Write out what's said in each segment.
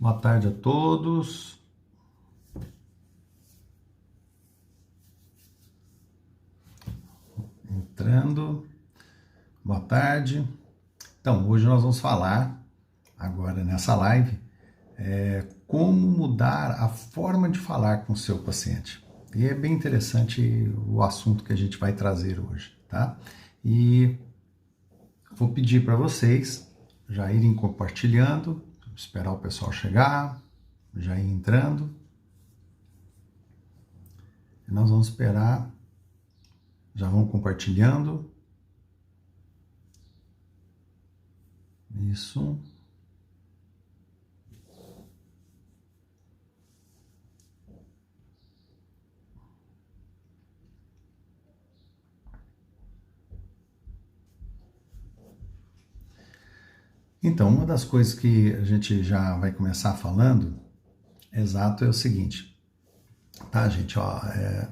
Boa tarde a todos. Entrando. Boa tarde. Então, hoje nós vamos falar, agora nessa live, como mudar a forma de falar com o seu paciente. E é bem interessante o assunto que a gente vai trazer hoje, tá? E vou pedir para vocês já irem compartilhando, esperar o pessoal chegar, já ir entrando. E nós vamos esperar, já vão compartilhando. Isso. Então, uma das coisas que a gente já vai começar falando, exato, é o seguinte, tá, gente? Ó,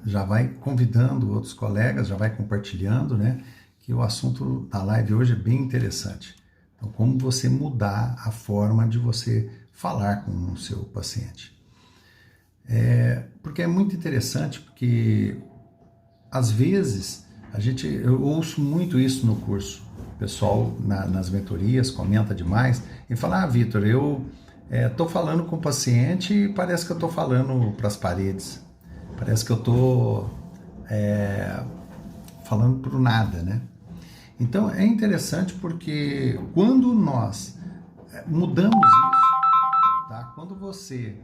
já vai convidando outros colegas, já vai compartilhando, né? Que o assunto da live hoje é bem interessante. Então, como você mudar a forma de você falar com o seu paciente. Porque é muito interessante, porque às vezes eu ouço muito isso no curso. O pessoal nas mentorias comenta demais e fala: Vitor, eu estou falando com o paciente e parece que eu estou falando para as paredes. Parece que eu estou falando para o nada, né? Então é interessante porque quando nós mudamos isso, tá? Quando você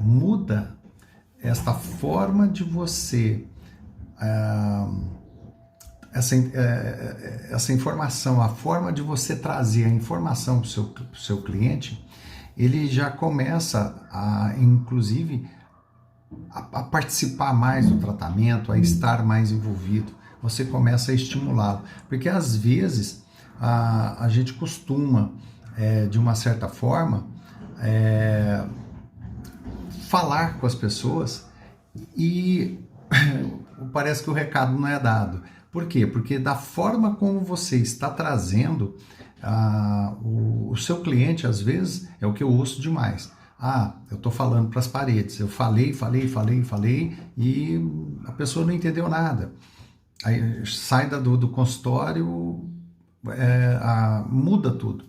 muda esta forma de você, essa informação, a forma de você trazer a informação para o seu cliente, ele já começa inclusive, a participar mais do tratamento, a estar mais envolvido. Você começa a estimulá-lo. Porque às vezes a gente costuma, de uma certa forma, falar com as pessoas e parece que o recado não é dado. Por quê? Porque da forma como você está trazendo, o seu cliente, às vezes, é o que eu ouço demais. Eu estou falando para as paredes, eu falei e a pessoa não entendeu nada. Aí sai do consultório, muda tudo.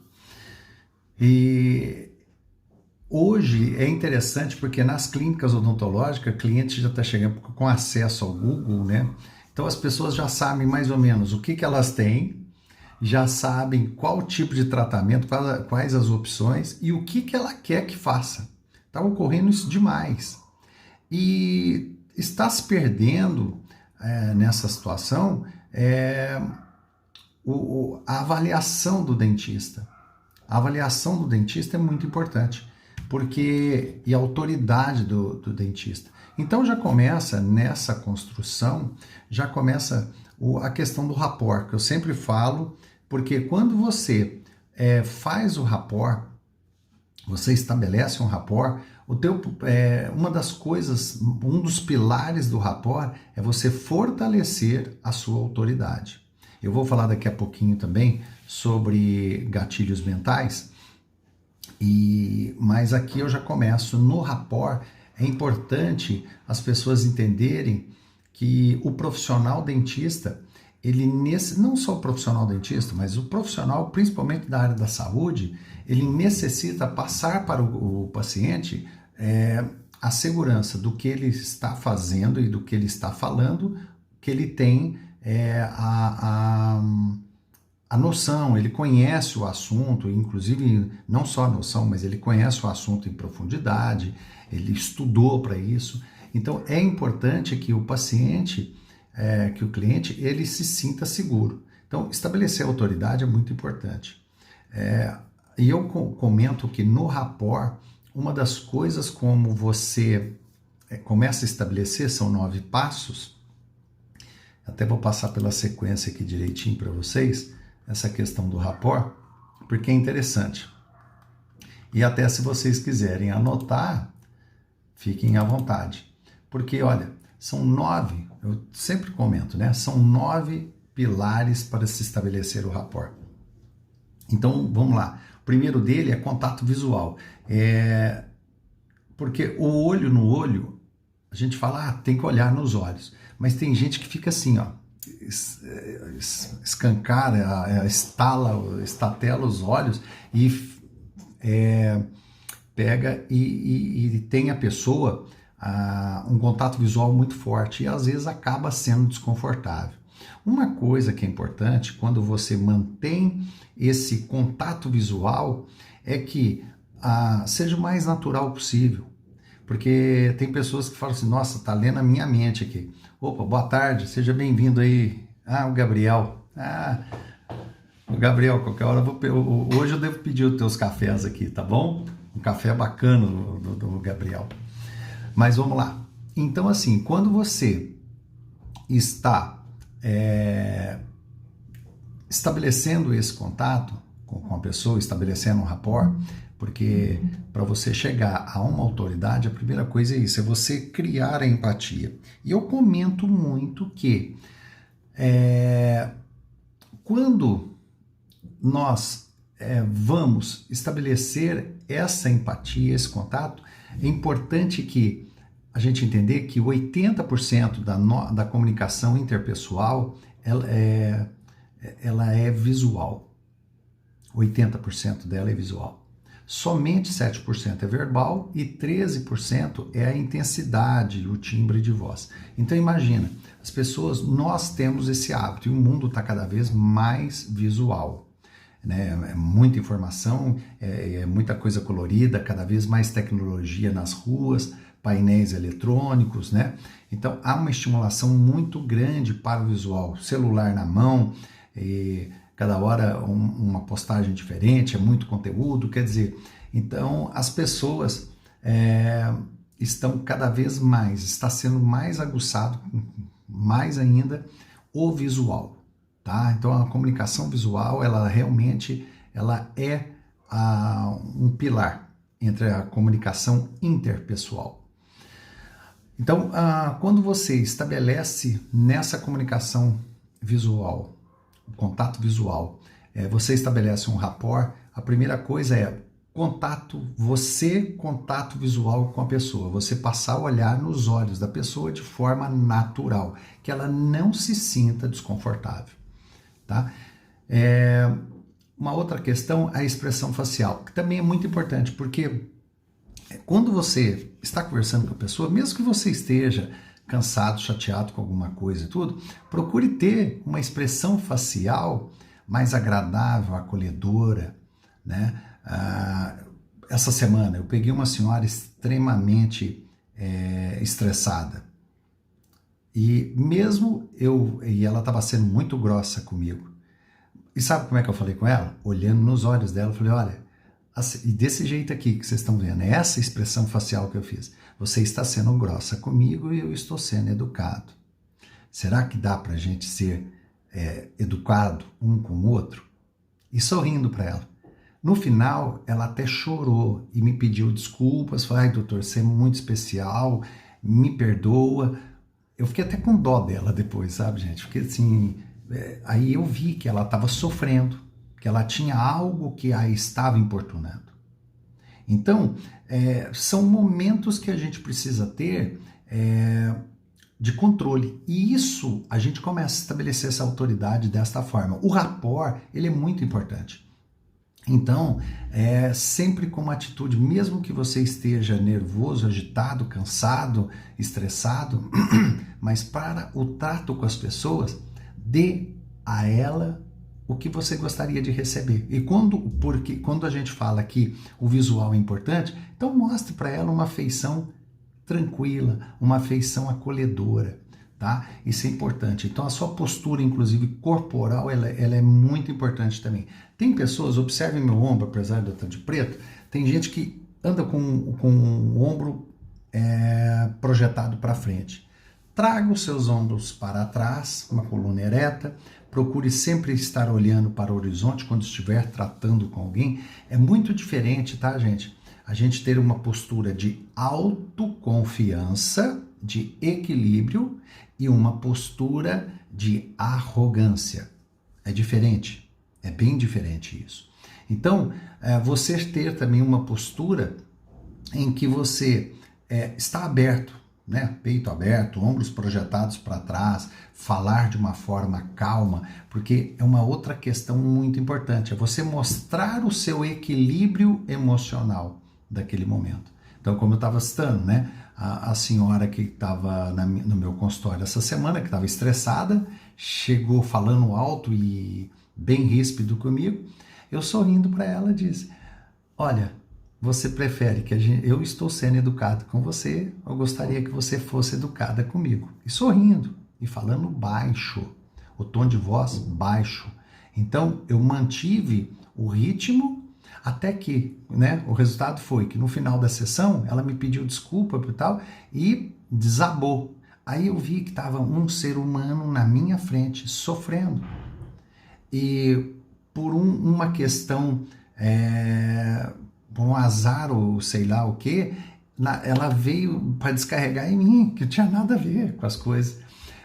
E hoje é interessante porque nas clínicas odontológicas, o cliente já está chegando com acesso ao Google, né? Então as pessoas já sabem mais ou menos o que elas têm, já sabem qual tipo de tratamento, quais as opções e o que ela quer que faça. Está ocorrendo isso demais. E está se perdendo nessa situação a avaliação do dentista. A avaliação do dentista é muito importante, e a autoridade do dentista. Então já começa nessa construção, já começa a questão do rapport, que eu sempre falo, porque quando você faz o rapport, você estabelece um rapport, uma das coisas, um dos pilares do rapport é você fortalecer a sua autoridade. Eu vou falar daqui a pouquinho também sobre gatilhos mentais, mas aqui eu já começo no rapport. É importante as pessoas entenderem que o profissional dentista, não só o profissional dentista, mas o profissional, principalmente da área da saúde, ele necessita passar para o paciente a segurança do que ele está fazendo e do que ele está falando, que ele tem a noção, ele conhece o assunto, inclusive não só a noção, mas ele conhece o assunto em profundidade, ele estudou para isso. Então é importante que o paciente, que o cliente, ele se sinta seguro. Então estabelecer a autoridade é muito importante. E eu comento que no rapport, uma das coisas como você começa a estabelecer são 9 passos. Até vou passar pela sequência aqui direitinho para vocês, essa questão do rapport, porque é interessante. E até se vocês quiserem anotar, fiquem à vontade. Porque, olha, são 9, eu sempre comento, né? São 9 pilares para se estabelecer o rapport. Então, vamos lá. O primeiro dele é contato visual. Porque o olho no olho, a gente fala, tem que olhar nos olhos. Mas tem gente que fica assim, ó, escancara, estatela os olhos e pega e tem a pessoa um contato visual muito forte e às vezes acaba sendo desconfortável. Uma coisa que é importante quando você mantém esse contato visual é que seja o mais natural possível. Porque tem pessoas que falam assim, nossa, tá lendo a minha mente aqui. Opa, boa tarde, seja bem-vindo aí. O Gabriel. O Gabriel, qualquer hora hoje eu devo pedir os teus cafés aqui, tá bom? Um café bacana do Gabriel. Mas vamos lá. Então, assim, quando você está estabelecendo esse contato com a pessoa, estabelecendo um rapport, porque para você chegar a uma autoridade, a primeira coisa é isso, é você criar a empatia. E eu comento muito que quando nós vamos estabelecer essa empatia, esse contato, é importante que a gente entender que 80% da comunicação interpessoal ela é visual. 80% dela é visual. Somente 7% é verbal e 13% é a intensidade, o timbre de voz. Então imagina, as pessoas, nós temos esse hábito e o mundo está cada vez mais visual. Né? É muita informação, é muita coisa colorida, cada vez mais tecnologia nas ruas, painéis eletrônicos, né? Então há uma estimulação muito grande para o visual, celular na mão, cada hora uma postagem diferente, é muito conteúdo, quer dizer, então as pessoas estão cada vez mais, está sendo mais aguçado, mais ainda, o visual, tá? Então a comunicação visual, ela realmente, ela é um pilar entre a comunicação interpessoal. Então, quando você estabelece nessa comunicação visual, o contato visual, você estabelece um rapport, a primeira coisa é contato visual com a pessoa, você passar a olhar nos olhos da pessoa de forma natural, que ela não se sinta desconfortável, tá? Uma outra questão é a expressão facial, que também é muito importante, porque quando você está conversando com a pessoa, mesmo que você esteja cansado, chateado com alguma coisa e tudo, procure ter uma expressão facial mais agradável, acolhedora, né? Essa semana eu peguei uma senhora extremamente estressada e e ela estava sendo muito grossa comigo. E sabe como é que eu falei com ela? Olhando nos olhos dela, eu falei, olha, e desse jeito aqui que vocês estão vendo, é essa expressão facial que eu fiz. Você está sendo grossa comigo e eu estou sendo educado. Será que dá para a gente ser educado um com o outro? E sorrindo para ela. No final, ela até chorou e me pediu desculpas. Falei, ai, doutor, você é muito especial, me perdoa. Eu fiquei até com dó dela depois, sabe, gente? Fiquei assim... aí eu vi que ela estava sofrendo, que ela tinha algo que a estava importunando. Então, são momentos que a gente precisa ter de controle. E isso, a gente começa a estabelecer essa autoridade desta forma. O rapport, ele é muito importante. Então, sempre com uma atitude, mesmo que você esteja nervoso, agitado, cansado, estressado, mas para o trato com as pessoas, dê a ela o que você gostaria de receber. E porque quando a gente fala que o visual é importante, então mostre para ela uma afeição tranquila, uma afeição acolhedora, tá? Isso é importante. Então a sua postura, inclusive corporal, ela é muito importante também. Tem pessoas, observem meu ombro, apesar de eu estar de preto, tem gente que anda com o ombro projetado para frente. Traga os seus ombros para trás, uma coluna ereta, procure sempre estar olhando para o horizonte quando estiver tratando com alguém. É muito diferente, tá, gente? A gente ter uma postura de autoconfiança, de equilíbrio e uma postura de arrogância. É diferente, é bem diferente isso. Então, você ter também uma postura em que você está aberto, né? Peito aberto, ombros projetados para trás, falar de uma forma calma, porque é uma outra questão muito importante, é você mostrar o seu equilíbrio emocional daquele momento. Então, como eu estava citando, né? A senhora que estava no meu consultório essa semana, que estava estressada, chegou falando alto e bem ríspido comigo, eu sorrindo para ela disse, olha, você prefere que eu estou sendo educado com você ou gostaria que você fosse educada comigo? E sorrindo e falando baixo, o tom de voz baixo. Então eu mantive o ritmo até que, né, o resultado foi que no final da sessão ela me pediu desculpa e tal e desabou. Aí eu vi que estava um ser humano na minha frente sofrendo. E por uma questão, por um azar ou sei lá o que, ela veio para descarregar em mim, que não tinha nada a ver com as coisas.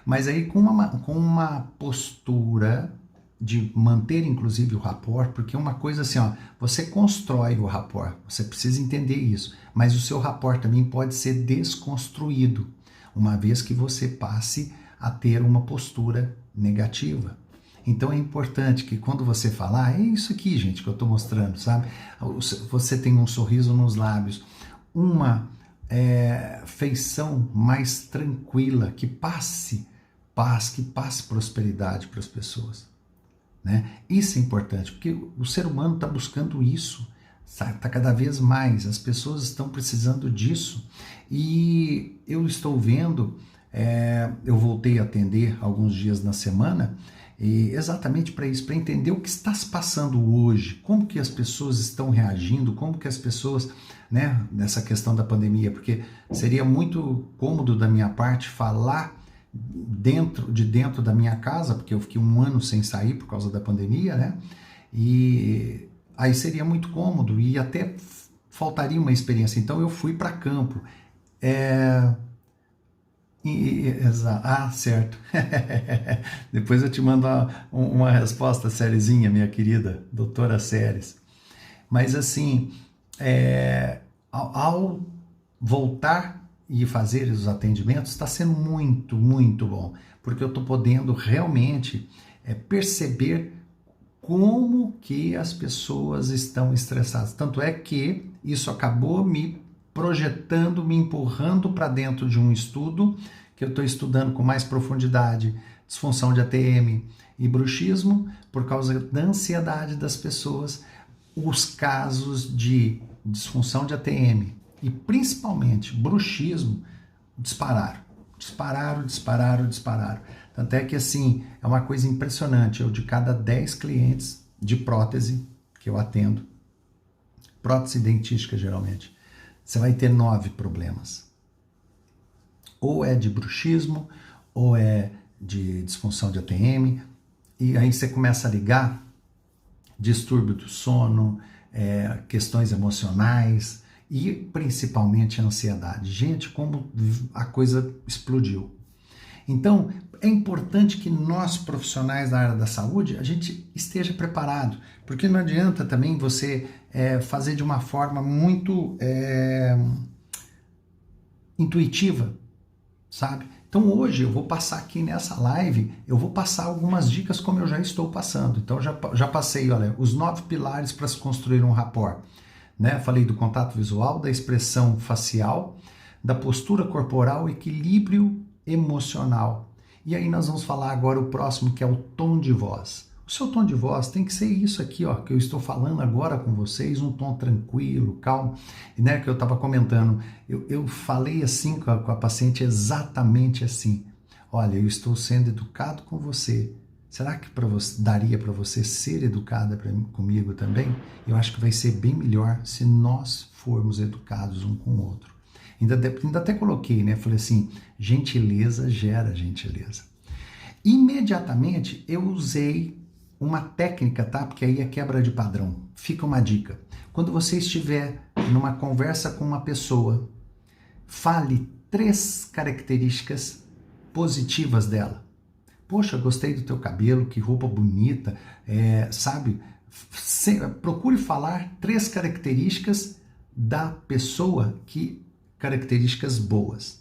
Mas aí com uma postura de manter inclusive o rapport, porque uma coisa assim, ó, você constrói o rapport, você precisa entender isso, mas o seu rapport também pode ser desconstruído, uma vez que você passe a ter uma postura negativa. Então é importante que quando você falar, é isso aqui, gente, que eu estou mostrando, sabe? Você tem um sorriso nos lábios, uma feição mais tranquila, que passe paz, que passe prosperidade para as pessoas, né? Isso é importante, porque o ser humano está buscando isso, está cada vez mais, as pessoas estão precisando disso, e eu estou vendo, eu voltei a atender alguns dias na semana, e exatamente para isso, para entender o que está se passando hoje, como que as pessoas estão reagindo, como que as pessoas, né, nessa questão da pandemia, porque seria muito cômodo da minha parte falar dentro da minha casa, porque eu fiquei um ano sem sair por causa da pandemia, né, e aí seria muito cômodo e até faltaria uma experiência, então eu fui para campo, certo. Depois eu te mando uma resposta sériezinha, minha querida doutora Séries. Mas assim, ao voltar e fazer os atendimentos, está sendo muito, muito bom, porque eu estou podendo realmente perceber como que as pessoas estão estressadas. Tanto é que isso acabou me projetando, me empurrando para dentro de um estudo que eu estou estudando com mais profundidade, disfunção de ATM e bruxismo, por causa da ansiedade das pessoas, os casos de disfunção de ATM e principalmente bruxismo dispararam. Tanto é que assim, é uma coisa impressionante, eu de cada 10 clientes de prótese que eu atendo, prótese dentística geralmente, você vai ter 9 problemas. Ou é de bruxismo, ou é de disfunção de ATM, e aí você começa a ligar distúrbio do sono, questões emocionais e principalmente a ansiedade. Gente, como a coisa explodiu. Então, é importante que nós, profissionais da área da saúde, a gente esteja preparado, porque não adianta também você fazer de uma forma muito intuitiva, sabe? Então hoje eu vou passar aqui nessa live, eu vou passar algumas dicas como eu já estou passando. Então já passei, olha, os 9 pilares para se construir um rapport, né? Falei do contato visual, da expressão facial, da postura corporal, equilíbrio emocional. E aí nós vamos falar agora o próximo, que é o tom de voz. O seu tom de voz tem que ser isso aqui, ó, que eu estou falando agora com vocês, um tom tranquilo, calmo, né, que eu estava comentando. Eu falei assim com a paciente, exatamente assim. Olha, eu estou sendo educado com você. Será que daria para você ser educada comigo também? Eu acho que vai ser bem melhor se nós formos educados um com o outro. Ainda até coloquei, né? Falei assim, gentileza gera gentileza. Imediatamente eu usei uma técnica, tá? Porque aí é quebra de padrão. Fica uma dica. Quando você estiver numa conversa com uma pessoa, fale 3 características positivas dela. Poxa, gostei do teu cabelo, que roupa bonita, sabe? procure falar 3 características da pessoa, características boas.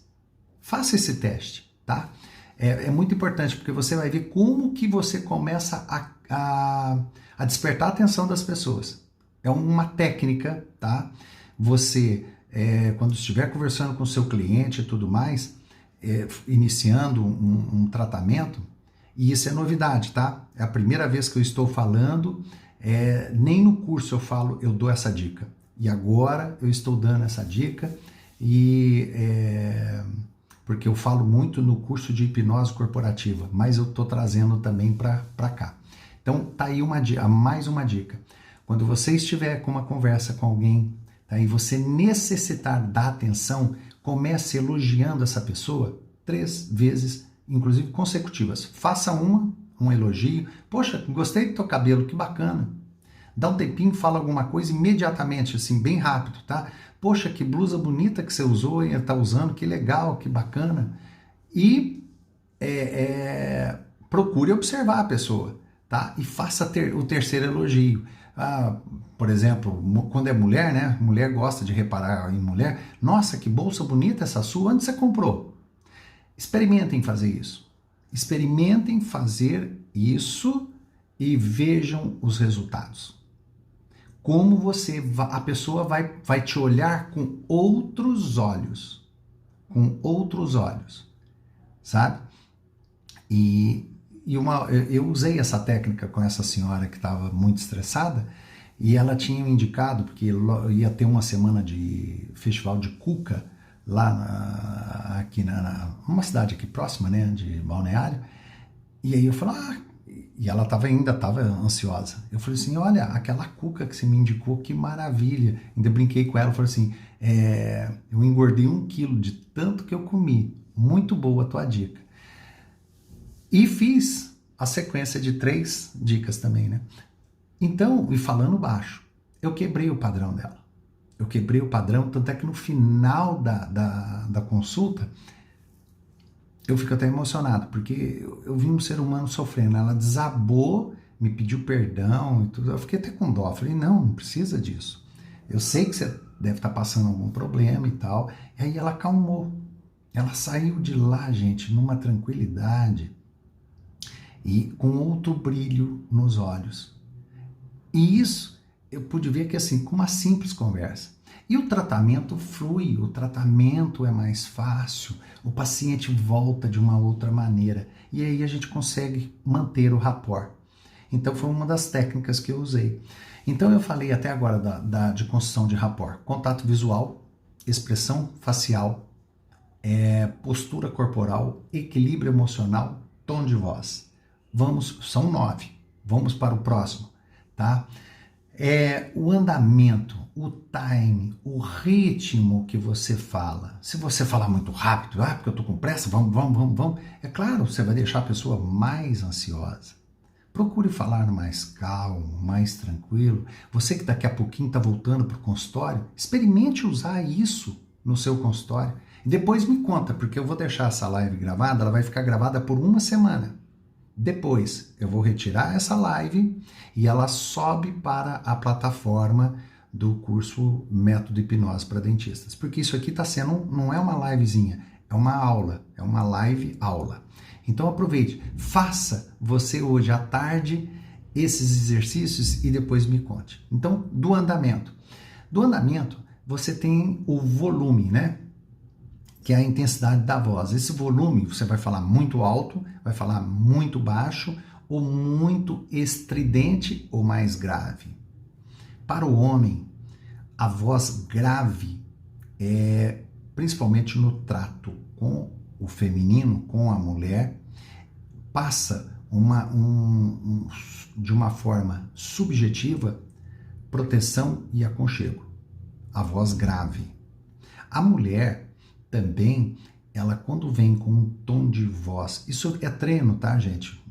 Faça esse teste, tá? É muito importante, porque você vai ver como que você começa a despertar a atenção das pessoas. É uma técnica, tá? Você, quando estiver conversando com o seu cliente e tudo mais, iniciando um tratamento, e isso é novidade, tá? É a primeira vez que eu estou falando, nem no curso eu dou essa dica. E agora eu estou dando essa dica, porque eu falo muito no curso de hipnose corporativa, mas eu estou trazendo também para cá. Então, tá aí mais uma dica. Quando você estiver com uma conversa com alguém, tá, e você necessitar da atenção, comece elogiando essa pessoa 3 vezes, inclusive consecutivas. Faça um elogio. Poxa, gostei do teu cabelo, que bacana. Dá um tempinho, fala alguma coisa imediatamente, assim, bem rápido, tá? Poxa, que blusa bonita que você usou e está usando, que legal, que bacana. E procure observar a pessoa, tá? E faça o terceiro elogio. Por exemplo, quando é mulher, né? Mulher gosta de reparar em mulher. Nossa, que bolsa bonita essa sua, onde você comprou? Experimentem fazer isso. Experimentem fazer isso e vejam os resultados. Como a pessoa vai te olhar com outros olhos, sabe? Eu usei essa técnica com essa senhora que estava muito estressada, e ela tinha me indicado, porque ia ter uma semana de festival de cuca lá aqui numa cidade aqui próxima, né, de Balneário, e aí eu falei, e ela ainda estava ansiosa. Eu falei assim, olha, aquela cuca que você me indicou, que maravilha. Ainda brinquei com ela, falei assim, eu engordei 1 quilo de tanto que eu comi. Muito boa a tua dica. E fiz a sequência de 3 dicas também, né? Então, e falando baixo, eu quebrei o padrão dela. Eu quebrei o padrão, tanto é que no final da consulta, eu fico até emocionado, porque eu vi um ser humano sofrendo. Ela desabou, me pediu perdão e tudo. Eu fiquei até com dó. Eu falei, não precisa disso. Eu sei que você deve estar passando algum problema e tal. E aí ela acalmou. Ela saiu de lá, gente, numa tranquilidade e com outro brilho nos olhos. E isso eu pude ver que, assim, com uma simples conversa. E o tratamento flui, o tratamento é mais fácil, o paciente volta de uma outra maneira e aí a gente consegue manter o rapport. Então foi uma das técnicas que eu usei. Então eu falei até agora de construção de rapport: contato visual, expressão facial, postura corporal, equilíbrio emocional, tom de voz. São 9, vamos para o próximo, tá? O andamento, o time, o ritmo que você fala. Se você falar muito rápido, porque eu tô com pressa, vamos, é claro, você vai deixar a pessoa mais ansiosa. Procure falar mais calmo, mais tranquilo. Você que daqui a pouquinho está voltando para o consultório, experimente usar isso no seu consultório. E depois me conta, porque eu vou deixar essa live gravada, ela vai ficar gravada por 1 semana. Depois eu vou retirar essa live e ela sobe para a plataforma do curso Método Hipnose para Dentistas. Porque isso aqui está sendo, não é uma livezinha, é uma aula, é uma live aula. Então aproveite, faça você hoje à tarde esses exercícios e depois me conte. Então, do andamento. Do andamento, você tem o volume, né? Que é a intensidade da voz. Esse volume, você vai falar muito alto, vai falar muito baixo, ou muito estridente ou mais grave. Para o homem, a voz grave principalmente no trato com o feminino, com a mulher, passa de uma forma subjetiva proteção e aconchego. A voz grave. A mulher também, ela quando vem com um tom de voz, isso é treino, tá, gente?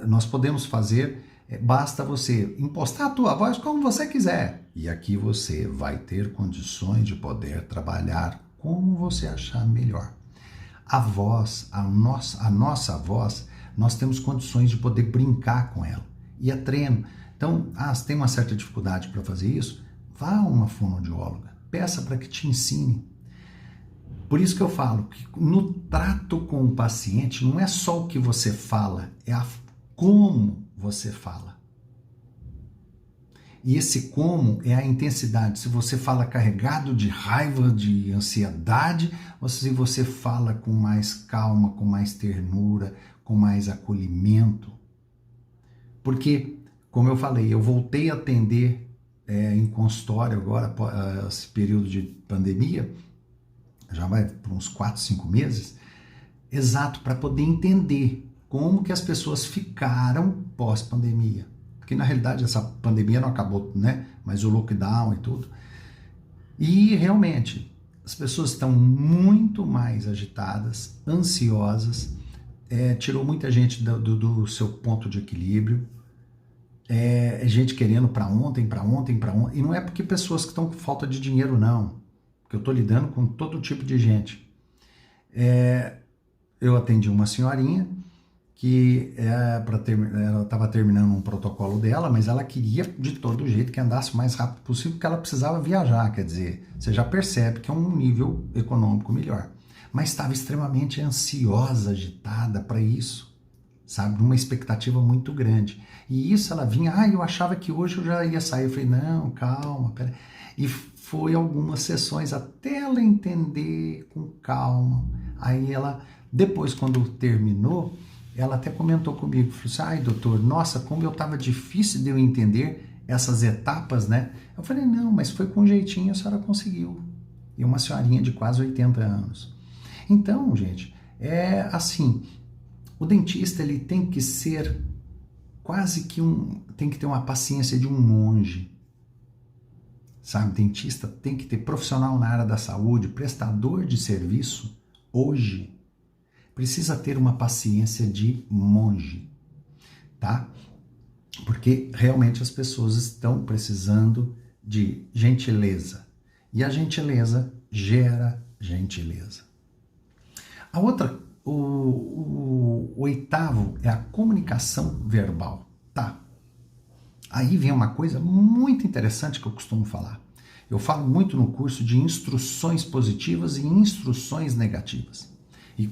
Nós podemos fazer, basta você impostar a tua voz como você quiser. E aqui você vai ter condições de poder trabalhar como você achar melhor. A voz, a nossa voz, nós temos condições de poder brincar com ela. E é treino. Então, se tem uma certa dificuldade para fazer isso, vá a uma fonoaudióloga, peça para que te ensine. Por isso que eu falo que no trato com o paciente não é só o que você fala, é como você fala. E esse como é a intensidade. Se você fala carregado de raiva, de ansiedade, ou se você fala com mais calma, com mais ternura, com mais acolhimento. Porque, como eu falei, eu voltei a atender em consultório agora, esse período de pandemia, já vai por uns 4, 5 meses, exato, para poder entender como que as pessoas ficaram pós-pandemia. Porque na realidade essa pandemia não acabou, né? Mas o lockdown e tudo. E realmente, as pessoas estão muito mais agitadas, ansiosas, tirou muita gente do seu ponto de equilíbrio, gente querendo para ontem, e não é porque pessoas que estão com falta de dinheiro, não, porque eu estou lidando com todo tipo de gente. Eu atendi uma senhorinha que ela estava terminando um protocolo dela, mas ela queria de todo jeito que andasse o mais rápido possível, porque ela precisava viajar, quer dizer, você já percebe que é um nível econômico melhor. Mas estava extremamente ansiosa, agitada para isso, sabe? Uma expectativa muito grande. E isso ela vinha, eu achava que hoje eu já ia sair. Eu falei, não, calma, pera. E foi algumas sessões até ela entender com calma. Aí ela, depois quando terminou, ela até comentou comigo, falou assim, doutor, nossa, como eu estava difícil de eu entender essas etapas, né? Eu falei, não, mas foi com jeitinho, a senhora conseguiu. E uma senhorinha de quase 80 anos. Então, gente, é assim, o dentista ele tem que ser quase que tem que ter uma paciência de um monge, sabe? O dentista tem que ter profissional na área da saúde, prestador de serviço, hoje, precisa ter uma paciência de monge, tá? Porque realmente as pessoas estão precisando de gentileza. E a gentileza gera gentileza. A outra, o oitavo é a comunicação verbal, tá? Aí vem uma coisa muito interessante que eu costumo falar. Eu falo muito no curso de instruções positivas e instruções negativas. E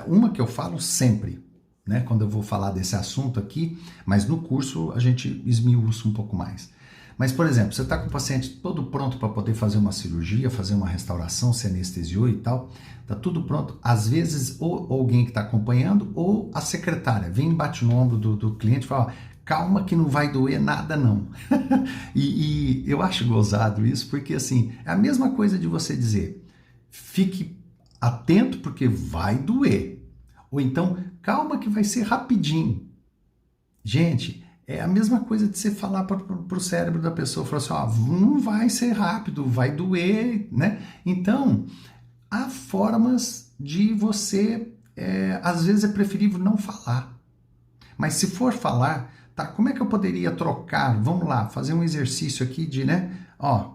uma que eu falo sempre, né, quando eu vou falar desse assunto aqui, mas no curso a gente esmiuça um pouco mais. Mas, por exemplo, você está com o paciente todo pronto para poder fazer uma cirurgia, fazer uma restauração, se anestesiou e tal, está tudo pronto. Às vezes, ou alguém que está acompanhando, ou a secretária vem e bate no ombro do cliente e fala, calma que não vai doer nada não. e eu acho gozado isso, porque assim, é a mesma coisa de você dizer, fique atento porque vai doer. Ou então, calma que vai ser rapidinho. Gente, é a mesma coisa de você falar para o cérebro da pessoa, falar assim, não vai ser rápido, vai doer, né? Então, há formas de você, às vezes é preferível não falar. Mas se for falar, tá, como é que eu poderia trocar? Vamos lá, fazer um exercício aqui de, né?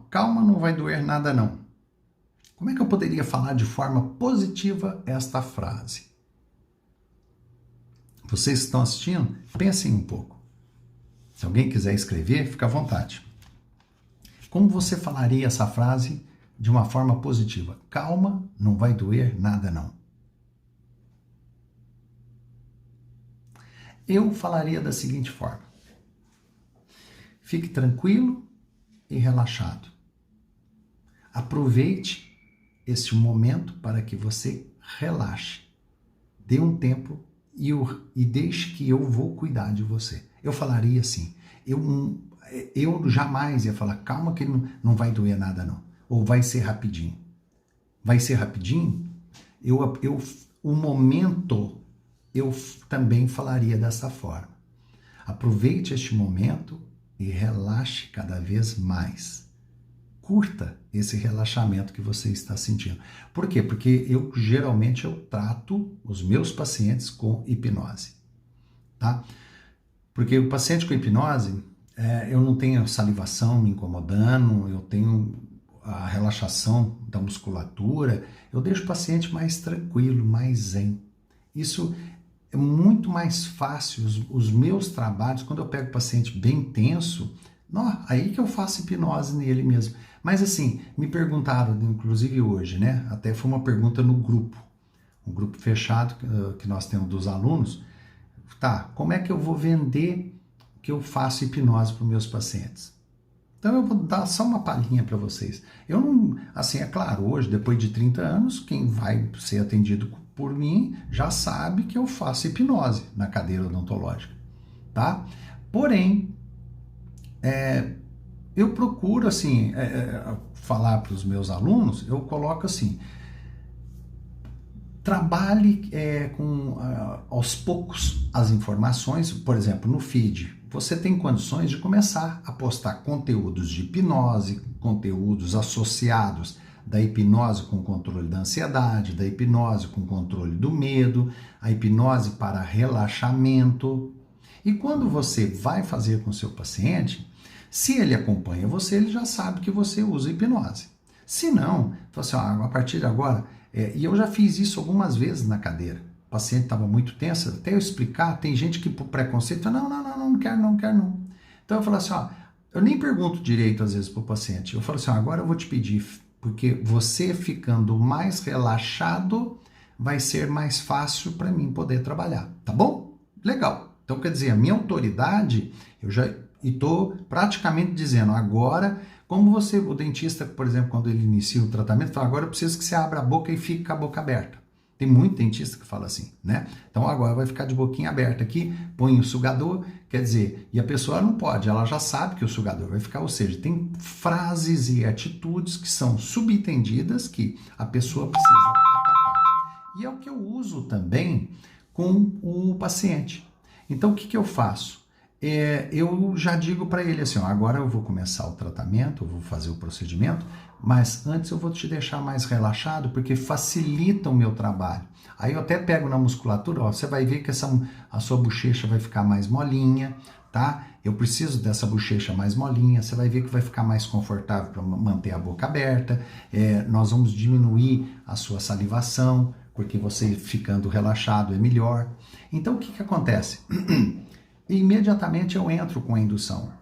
Calma, não vai doer nada não. Como é que eu poderia falar de forma positiva esta frase? Vocês que estão assistindo, pensem um pouco. Se alguém quiser escrever, fica à vontade. Como você falaria essa frase de uma forma positiva? Calma, não vai doer nada não. Eu falaria da seguinte forma. Fique tranquilo e relaxado. Aproveite este momento para que você relaxe. Dê um tempo e deixe que eu vou cuidar de você. Eu falaria assim, eu jamais ia falar, calma que não vai doer nada não, ou vai ser rapidinho. Vai ser rapidinho? O momento, eu também falaria dessa forma. Aproveite este momento e relaxe cada vez mais. Curta esse relaxamento que você está sentindo. Por quê? Porque geralmente eu trato os meus pacientes com hipnose, tá? Porque o paciente com hipnose, eu não tenho salivação me incomodando, eu tenho a relaxação da musculatura, eu deixo o paciente mais tranquilo, mais zen. Isso é muito mais fácil os meus trabalhos, quando eu pego o paciente bem tenso, aí que eu faço hipnose nele mesmo. Mas assim, me perguntaram, inclusive hoje, né? Até foi uma pergunta no grupo, um grupo fechado que nós temos dos alunos. Tá, como é que eu vou vender que eu faço hipnose para os meus pacientes? Então eu vou dar só uma palhinha para vocês. Eu não, assim, é claro, hoje, depois de 30 anos, quem vai ser atendido por mim já sabe que eu faço hipnose na cadeira odontológica, tá? Porém, eu procuro, assim, falar para os meus alunos, eu coloco assim, trabalhe aos poucos as informações, por exemplo, no feed. Você tem condições de começar a postar conteúdos de hipnose, conteúdos associados da hipnose com controle da ansiedade, da hipnose com controle do medo, a hipnose para relaxamento. E quando você vai fazer com o seu paciente, se ele acompanha você, ele já sabe que você usa hipnose. Se não, fala assim, a partir de agora, e eu já fiz isso algumas vezes na cadeira. O paciente estava muito tenso, até eu explicar, tem gente que por preconceito fala, não quero não. Então eu falo assim, eu nem pergunto direito às vezes para o paciente, eu falo assim, agora eu vou te pedir, porque você ficando mais relaxado, vai ser mais fácil para mim poder trabalhar, tá bom? Legal. Então quer dizer, a minha autoridade, eu já estou praticamente dizendo, agora, como você, o dentista, por exemplo, quando ele inicia o tratamento, fala, agora eu preciso que você abra a boca e fique com a boca aberta. Tem muito dentista que fala assim, né? Então agora vai ficar de boquinha aberta aqui, põe o sugador, quer dizer, e a pessoa não pode, ela já sabe que o sugador vai ficar, ou seja, tem frases e atitudes que são subentendidas que a pessoa precisa acatar. E é o que eu uso também com o paciente. Então o que eu faço? Eu já digo para ele assim, agora eu vou começar o tratamento, eu vou fazer o procedimento, mas antes eu vou te deixar mais relaxado, porque facilita o meu trabalho. Aí eu até pego na musculatura, você vai ver que a sua bochecha vai ficar mais molinha, tá? Eu preciso dessa bochecha mais molinha, você vai ver que vai ficar mais confortável para manter a boca aberta, nós vamos diminuir a sua salivação, porque você ficando relaxado é melhor. Então o que acontece? E imediatamente eu entro com a indução.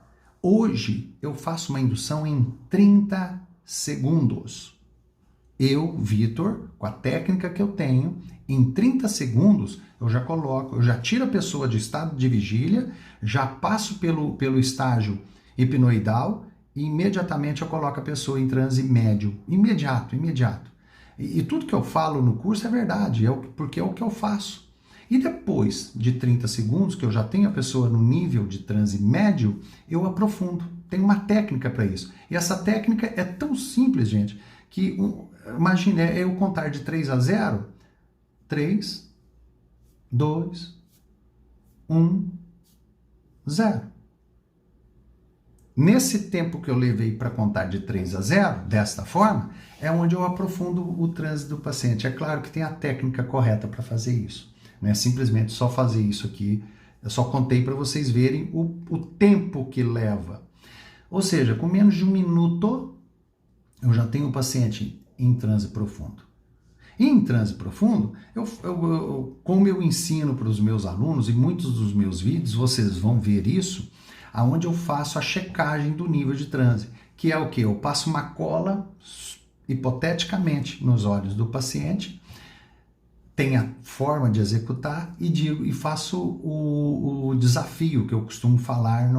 Hoje eu faço uma indução em 30 segundos. Eu, Vitor, com a técnica que eu tenho, em 30 segundos eu já tiro a pessoa de estado de vigília, já passo pelo estágio hipnoidal e imediatamente eu coloco a pessoa em transe médio. Imediato. E tudo que eu falo no curso é verdade, porque é o que eu faço. E depois de 30 segundos, que eu já tenho a pessoa no nível de transe médio, eu aprofundo. Tem uma técnica para isso. E essa técnica é tão simples, gente, que imagine, eu contar de 3 a 0, 3, 2, 1, 0. Nesse tempo que eu levei para contar de 3 a 0, desta forma, é onde eu aprofundo o transe do paciente. É claro que tem a técnica correta para fazer isso. Não é simplesmente só fazer isso aqui, eu só contei para vocês verem o tempo que leva. Ou seja, com menos de 1 minuto, eu já tenho o paciente em transe profundo. E em transe profundo, como eu ensino para os meus alunos, e muitos dos meus vídeos, vocês vão ver isso, aonde eu faço a checagem do nível de transe, que é o que? Eu passo uma cola, hipoteticamente, nos olhos do paciente, tem a forma de executar e faço o desafio que eu costumo falar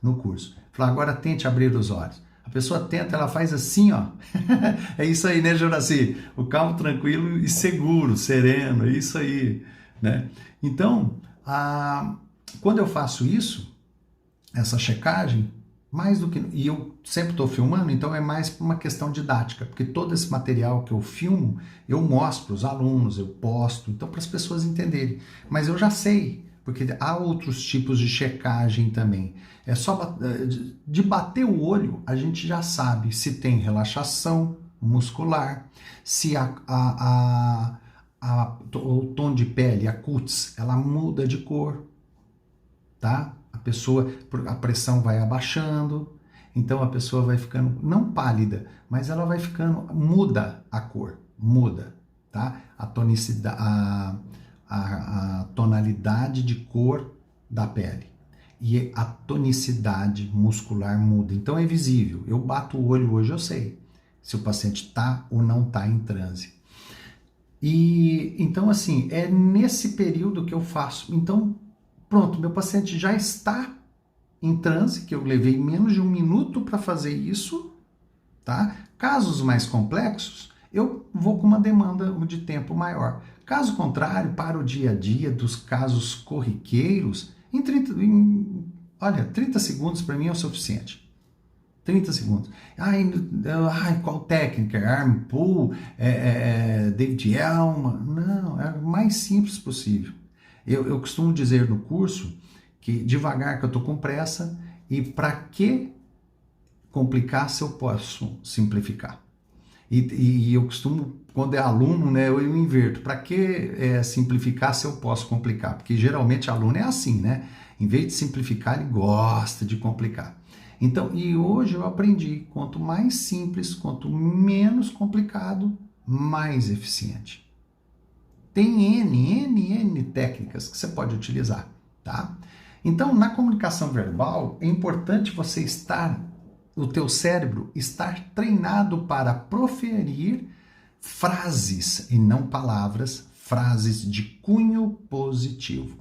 no curso. Falar, agora tente abrir os olhos. A pessoa tenta, ela faz assim, ó. É isso aí, né, Juraci? O calmo, tranquilo e seguro, sereno, é isso aí, né? Então, quando eu faço isso, essa checagem, mais do que... E eu sempre estou filmando, então é mais por uma questão didática, porque todo esse material que eu filmo, eu mostro para os alunos, eu posto, então para as pessoas entenderem. Mas eu já sei, porque há outros tipos de checagem também. É só de bater o olho, a gente já sabe se tem relaxação muscular, se o tom de pele, a cutis, ela muda de cor, tá? A pressão vai abaixando, então a pessoa vai ficando, não pálida, mas ela vai ficando, muda a cor, muda, tá? A tonicidade, a tonalidade de cor da pele e a tonicidade muscular muda. Então é visível. Eu bato o olho hoje, eu sei se o paciente está ou não está em transe. E então, assim, é nesse período que eu faço. Então, pronto, meu paciente já está em transe, que eu levei menos de 1 minuto para fazer isso, tá? Casos mais complexos, eu vou com uma demanda de tempo maior. Caso contrário, para o dia a dia dos casos corriqueiros, olha, 30 segundos para mim é o suficiente. 30 segundos. Qual técnica? Arm Pull, David Elman? Não, é o mais simples possível. Eu costumo dizer no curso que devagar que eu estou com pressa e para que complicar se eu posso simplificar. E eu costumo, quando é aluno, né, eu inverto. Para que simplificar se eu posso complicar? Porque geralmente aluno é assim, né? Em vez de simplificar, ele gosta de complicar. Então, e hoje eu aprendi, quanto mais simples, quanto menos complicado, mais eficiente. Tem N técnicas que você pode utilizar, tá? Então, na comunicação verbal, é importante você o teu cérebro estar treinado para proferir frases e não palavras, frases de cunho positivo,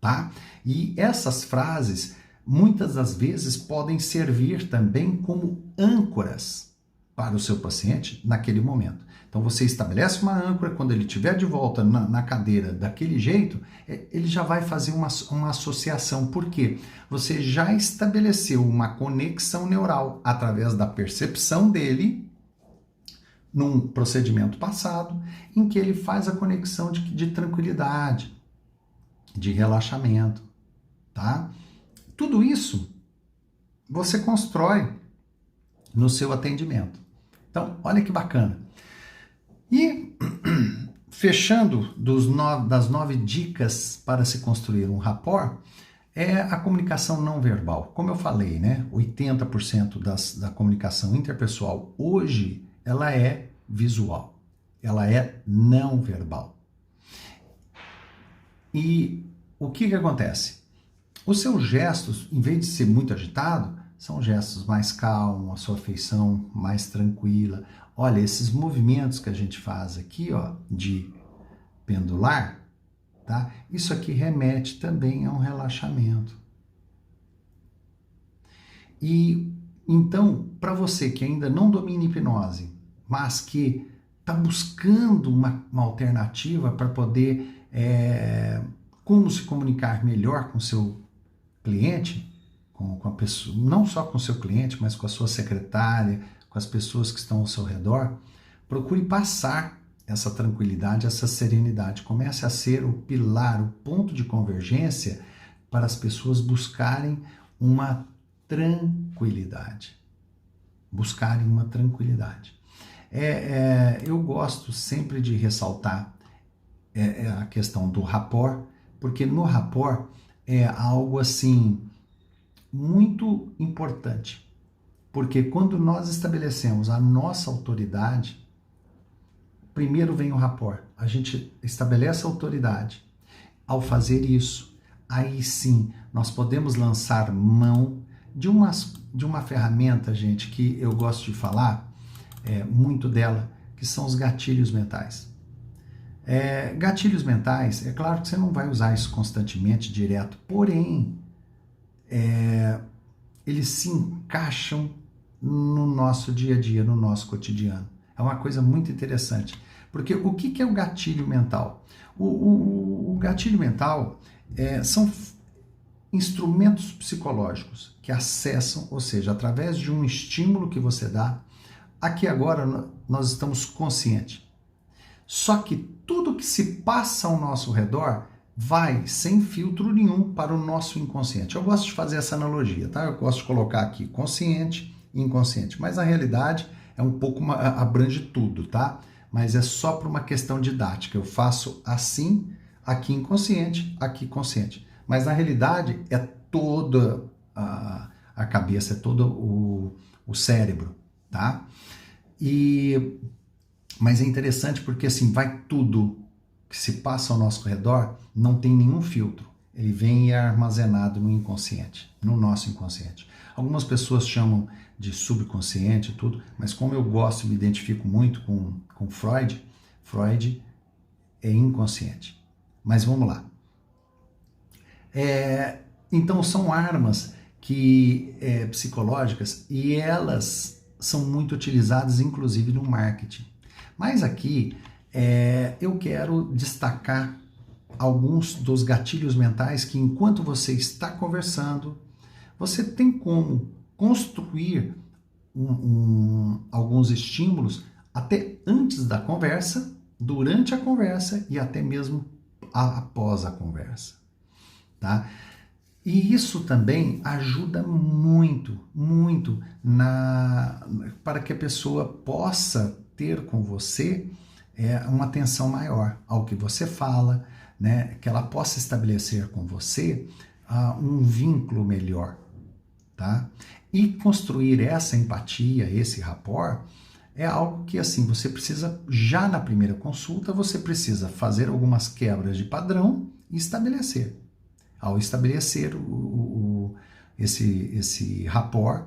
tá? E essas frases, muitas das vezes, podem servir também como âncoras para o seu paciente naquele momento. Então, você estabelece uma âncora, quando ele estiver de volta na cadeira daquele jeito, ele já vai fazer uma associação. Por quê? Você já estabeleceu uma conexão neural através da percepção dele num procedimento passado, em que ele faz a conexão de tranquilidade, de relaxamento, tá? Tudo isso você constrói no seu atendimento. Então, olha que bacana. E fechando das 9 dicas para se construir um rapport, é a comunicação não verbal. Como eu falei, né? 80% da comunicação interpessoal hoje, ela é visual. Ela é não verbal. E o que acontece? Os seus gestos, em vez de ser muito agitado, são gestos mais calmos, a sua feição mais tranquila. Olha, esses movimentos que a gente faz aqui, ó, de pendular, tá? Isso aqui remete também a um relaxamento. E então, para você que ainda não domina hipnose, mas que está buscando uma alternativa para poder como se comunicar melhor com o seu cliente, com a pessoa, não só com o seu cliente, mas com a sua secretária, com as pessoas que estão ao seu redor, procure passar essa tranquilidade, essa serenidade. Comece a ser o pilar, o ponto de convergência para as pessoas buscarem uma tranquilidade. Buscarem uma tranquilidade. Eu gosto sempre de ressaltar a questão do rapport, porque no rapport é algo assim muito importante. Porque quando nós estabelecemos a nossa autoridade, primeiro vem o rapport. A gente estabelece a autoridade. Ao fazer isso, aí sim, nós podemos lançar mão de uma ferramenta, gente, que eu gosto de falar muito dela, que são os gatilhos mentais. Gatilhos mentais, é claro que você não vai usar isso constantemente, direto, porém, eles se encaixam no nosso dia a dia, no nosso cotidiano. É uma coisa muito interessante. Porque o que é o gatilho mental? O gatilho mental são instrumentos psicológicos que acessam, ou seja, através de um estímulo que você dá, aqui agora nós estamos conscientes. Só que tudo que se passa ao nosso redor vai sem filtro nenhum para o nosso inconsciente. Eu gosto de fazer essa analogia, tá? Eu gosto de colocar aqui consciente e inconsciente, mas na realidade é um pouco, abrange tudo, tá? Mas é só por uma questão didática. Eu faço assim, aqui inconsciente, aqui consciente. Mas na realidade é toda a cabeça, é todo o cérebro, tá? Mas é interessante porque assim, vai tudo que se passa ao nosso redor não tem nenhum filtro. Ele vem e é armazenado no inconsciente, no nosso inconsciente. Algumas pessoas chamam de subconsciente e tudo, mas como eu gosto e me identifico muito com Freud, Freud é inconsciente. Mas vamos lá. Então são armas psicológicas e elas são muito utilizadas inclusive no marketing. Mas aqui eu quero destacar alguns dos gatilhos mentais que enquanto você está conversando, você tem como construir alguns estímulos até antes da conversa, durante a conversa e até mesmo após a conversa, tá? E isso também ajuda muito, muito para que a pessoa possa ter com você uma atenção maior ao que você fala, né? Que ela possa estabelecer com você um vínculo melhor, tá? E construir essa empatia, esse rapport, é algo que assim, você precisa, já na primeira consulta, você precisa fazer algumas quebras de padrão e estabelecer. Ao estabelecer esse rapport,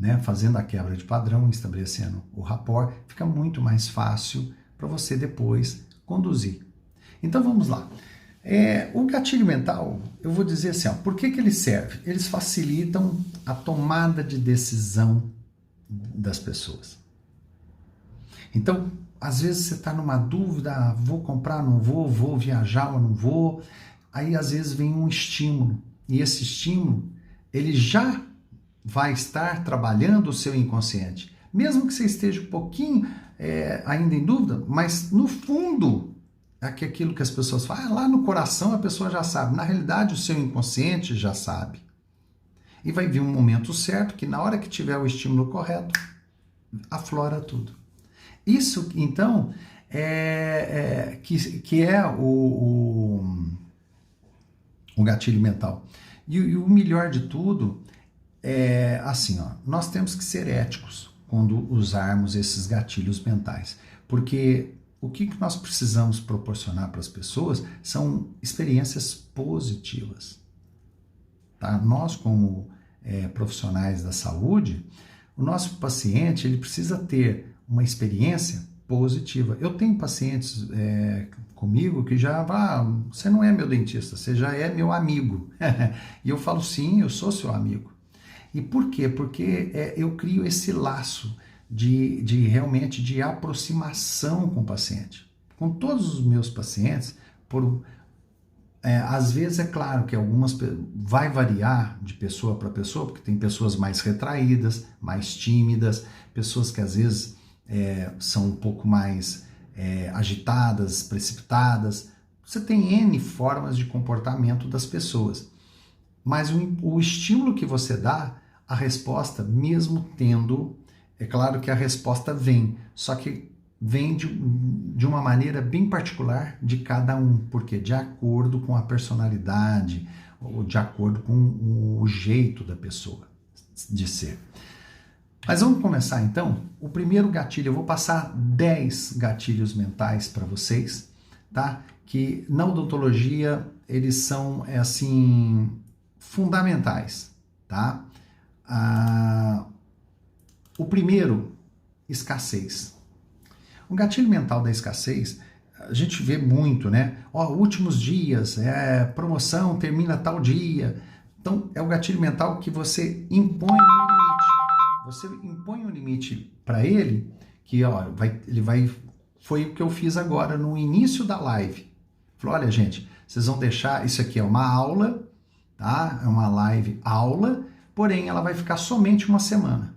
né, fazendo a quebra de padrão, estabelecendo o rapport, fica muito mais fácil para você depois conduzir. Então vamos lá. O gatilho mental, eu vou dizer assim, por que ele serve? Eles facilitam a tomada de decisão das pessoas. Então, às vezes você está numa dúvida, vou comprar, não vou viajar ou não vou. Aí às vezes vem um estímulo, e esse estímulo, ele já vai estar trabalhando o seu inconsciente. Mesmo que você esteja um pouquinho ainda em dúvida, mas no fundo, aquilo que as pessoas falam, lá no coração a pessoa já sabe. Na realidade, o seu inconsciente já sabe. E vai vir um momento certo, que na hora que tiver o estímulo correto, aflora tudo. Isso, então, que é o gatilho mental. E o melhor de tudo é assim, nós temos que ser éticos quando usarmos esses gatilhos mentais, porque o que nós precisamos proporcionar para as pessoas são experiências positivas. Tá? Nós, como profissionais da saúde, o nosso paciente ele precisa ter uma experiência positiva. Eu tenho pacientes comigo que já você não é meu dentista, você já é meu amigo. E eu falo, sim, eu sou seu amigo. E por quê? Porque eu crio esse laço realmente de aproximação com o paciente. Com todos os meus pacientes, às vezes é claro que vai variar de pessoa para pessoa, porque tem pessoas mais retraídas, mais tímidas, pessoas que às vezes são um pouco mais agitadas, precipitadas. Você tem N formas de comportamento das pessoas. Mas o estímulo que você dá, a resposta, mesmo tendo, é claro que a resposta vem, só que vem de uma maneira bem particular de cada um, porque de acordo com a personalidade, ou de acordo com o jeito da pessoa de ser. Mas vamos começar então. O primeiro gatilho, eu vou passar 10 gatilhos mentais para vocês, tá? Que na odontologia eles são assim fundamentais, tá? O primeiro, escassez. O gatilho mental da escassez, a gente vê muito, né? Últimos dias, promoção termina tal dia. Então, é o gatilho mental que você impõe um limite. Você impõe um limite para ele, que foi o que eu fiz agora no início da live. Falei, olha, gente, vocês vão deixar, isso aqui é uma aula, tá? É uma live aula, porém ela vai ficar somente uma semana.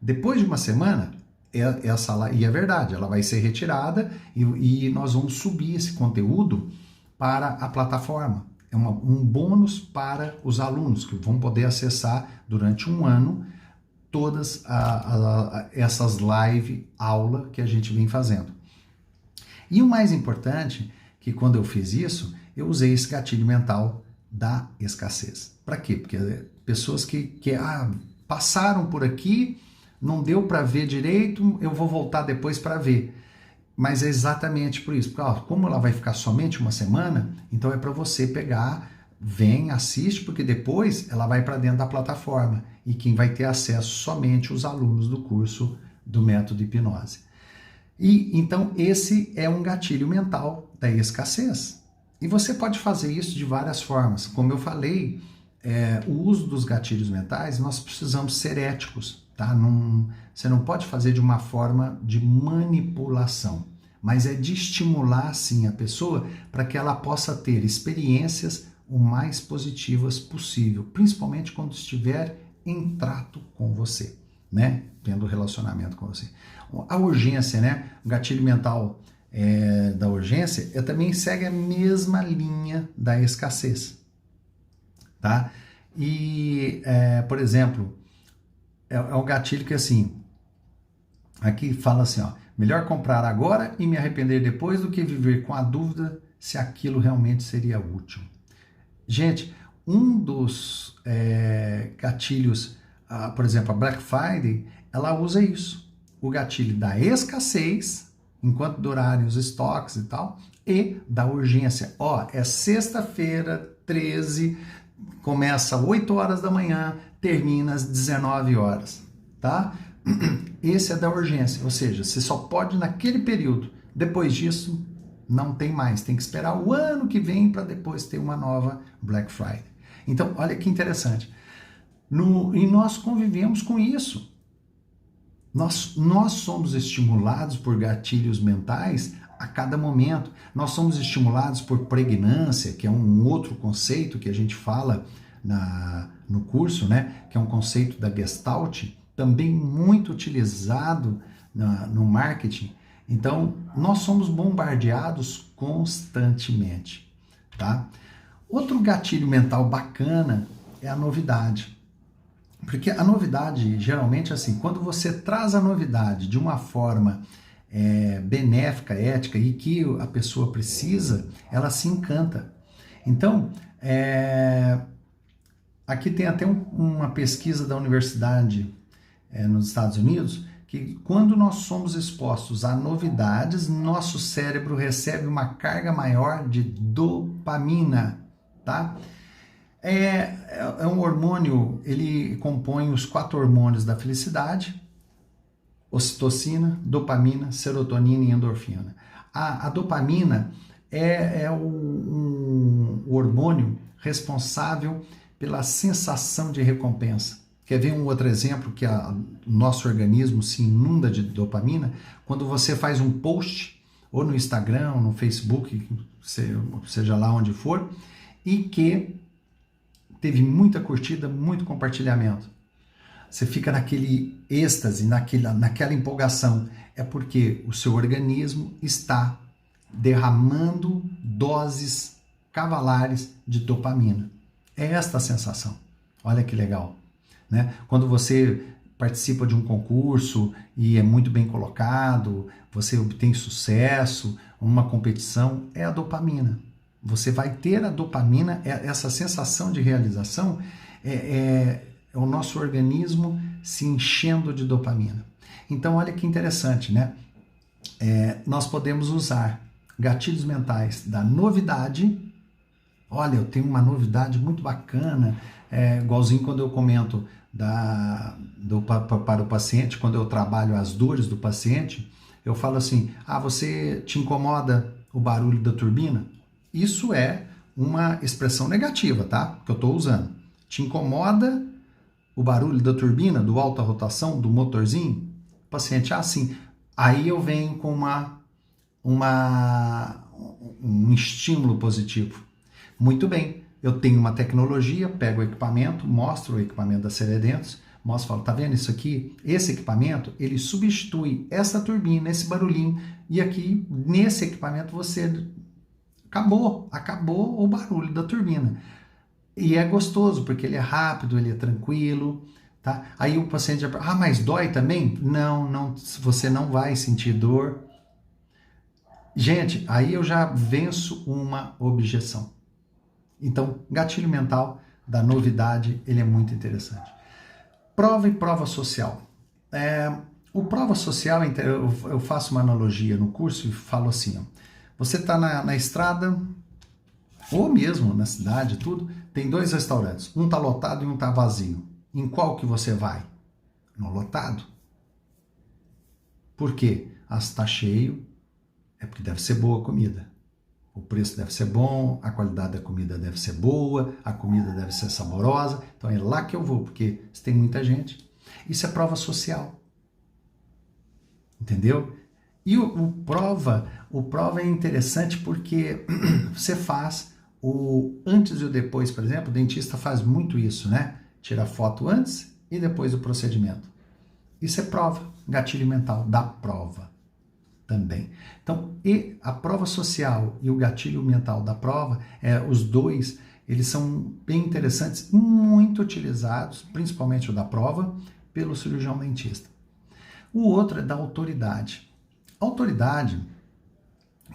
Depois de uma semana, e é verdade, ela vai ser retirada e nós vamos subir esse conteúdo para a plataforma. É um bônus para os alunos que vão poder acessar durante um ano todas essas live aula que a gente vem fazendo. E o mais importante, que quando eu fiz isso, eu usei esse gatilho mental da escassez. Para quê? Porque pessoas que passaram por aqui, não deu para ver direito, eu vou voltar depois para ver. Mas é exatamente por isso. Porque, ó, como ela vai ficar somente uma semana, então é para você pegar, vem, assiste, porque depois ela vai para dentro da plataforma. E quem vai ter acesso somente os alunos do curso do método hipnose. E então esse é um gatilho mental da escassez. E você pode fazer isso de várias formas. Como eu falei, o uso dos gatilhos mentais, nós precisamos ser éticos, tá? Você não pode fazer de uma forma de manipulação, mas é de estimular, sim, a pessoa para que ela possa ter experiências o mais positivas possível, principalmente quando estiver em trato com você, né? Tendo relacionamento com você. A urgência, né? O gatilho mental da urgência também segue a mesma linha da escassez, tá? E, por exemplo, é um gatilho que assim, aqui fala assim, ó, melhor comprar agora e me arrepender depois do que viver com a dúvida se aquilo realmente seria útil. Gente, um dos gatilhos, por exemplo, a Black Friday, ela usa isso, o gatilho da escassez, enquanto durarem os estoques e tal, e da urgência. Ó, é sexta-feira, 13, começa às 8 horas da manhã, termina às 19 horas, tá? Esse é da urgência, ou seja, você só pode naquele período. Depois disso, não tem mais. Tem que esperar o ano que vem para depois ter uma nova Black Friday. Então, olha que interessante. E nós convivemos com isso. Nós somos estimulados por gatilhos mentais a cada momento. Nós somos estimulados por pregnância, que é um outro conceito que a gente fala no curso, né? Que é um conceito da Gestalt, também muito utilizado no marketing. Então, nós somos bombardeados constantemente, tá? Outro gatilho mental bacana é a novidade. Porque a novidade, geralmente, assim, quando você traz a novidade de uma forma benéfica, ética e que a pessoa precisa, ela se encanta. Então, aqui tem até uma pesquisa da universidade nos Estados Unidos, que quando nós somos expostos a novidades, nosso cérebro recebe uma carga maior de dopamina, tá? É um hormônio, ele compõe os 4 hormônios da felicidade: ocitocina, dopamina, serotonina e endorfina. A dopamina é um hormônio responsável pela sensação de recompensa. Quer ver um outro exemplo que o nosso organismo se inunda de dopamina? Quando você faz um post, ou no Instagram, ou no Facebook, seja lá onde for, e que teve muita curtida, muito compartilhamento. Você fica naquele êxtase, naquela empolgação. É porque o seu organismo está derramando doses cavalares de dopamina. É esta a sensação. Olha que legal, né? Quando você participa de um concurso e é muito bem colocado, você obtém sucesso, uma competição, é a dopamina. Você vai ter a dopamina, essa sensação de realização, é o nosso organismo se enchendo de dopamina. Então, olha que interessante, né? Nós podemos usar gatilhos mentais da novidade. Olha, eu tenho uma novidade muito bacana, igualzinho quando eu comento para o paciente, quando eu trabalho as dores do paciente, eu falo assim, você te incomoda o barulho da turbina? Isso é uma expressão negativa, tá? Que eu estou usando. Te incomoda o barulho da turbina, do alta rotação, do motorzinho? O paciente, sim. Aí eu venho com um estímulo positivo. Muito bem, eu tenho uma tecnologia, pego o equipamento, mostro o equipamento da Seredentos, mostro e falo, tá vendo isso aqui? Esse equipamento, ele substitui essa turbina, esse barulhinho, e aqui, nesse equipamento, você acabou o barulho da turbina. E é gostoso, porque ele é rápido, ele é tranquilo, tá? Aí o paciente já fala, mas dói também? Não, você não vai sentir dor. Gente, aí eu já venço uma objeção. Então, gatilho mental da novidade, ele é muito interessante. Prova e prova social. O prova social, eu faço uma analogia no curso e falo assim, ó, você está na estrada, ou mesmo na cidade, tudo, tem dois restaurantes, um está lotado e um está vazio. Em qual que você vai? No lotado. Por quê? Ah, está cheio, é porque deve ser boa a comida. O preço deve ser bom, a qualidade da comida deve ser boa, a comida deve ser saborosa. Então é lá que eu vou, porque se tem muita gente. Isso é prova social. Entendeu? E o prova é interessante porque você faz o antes e o depois, por exemplo, o dentista faz muito isso, né? Tira foto antes e depois do procedimento. Isso é prova, gatilho mental da prova também. Então, e a prova social e o gatilho mental da prova, os dois, eles são bem interessantes, muito utilizados, principalmente o da prova, pelo cirurgião dentista. O outro é da autoridade. Autoridade,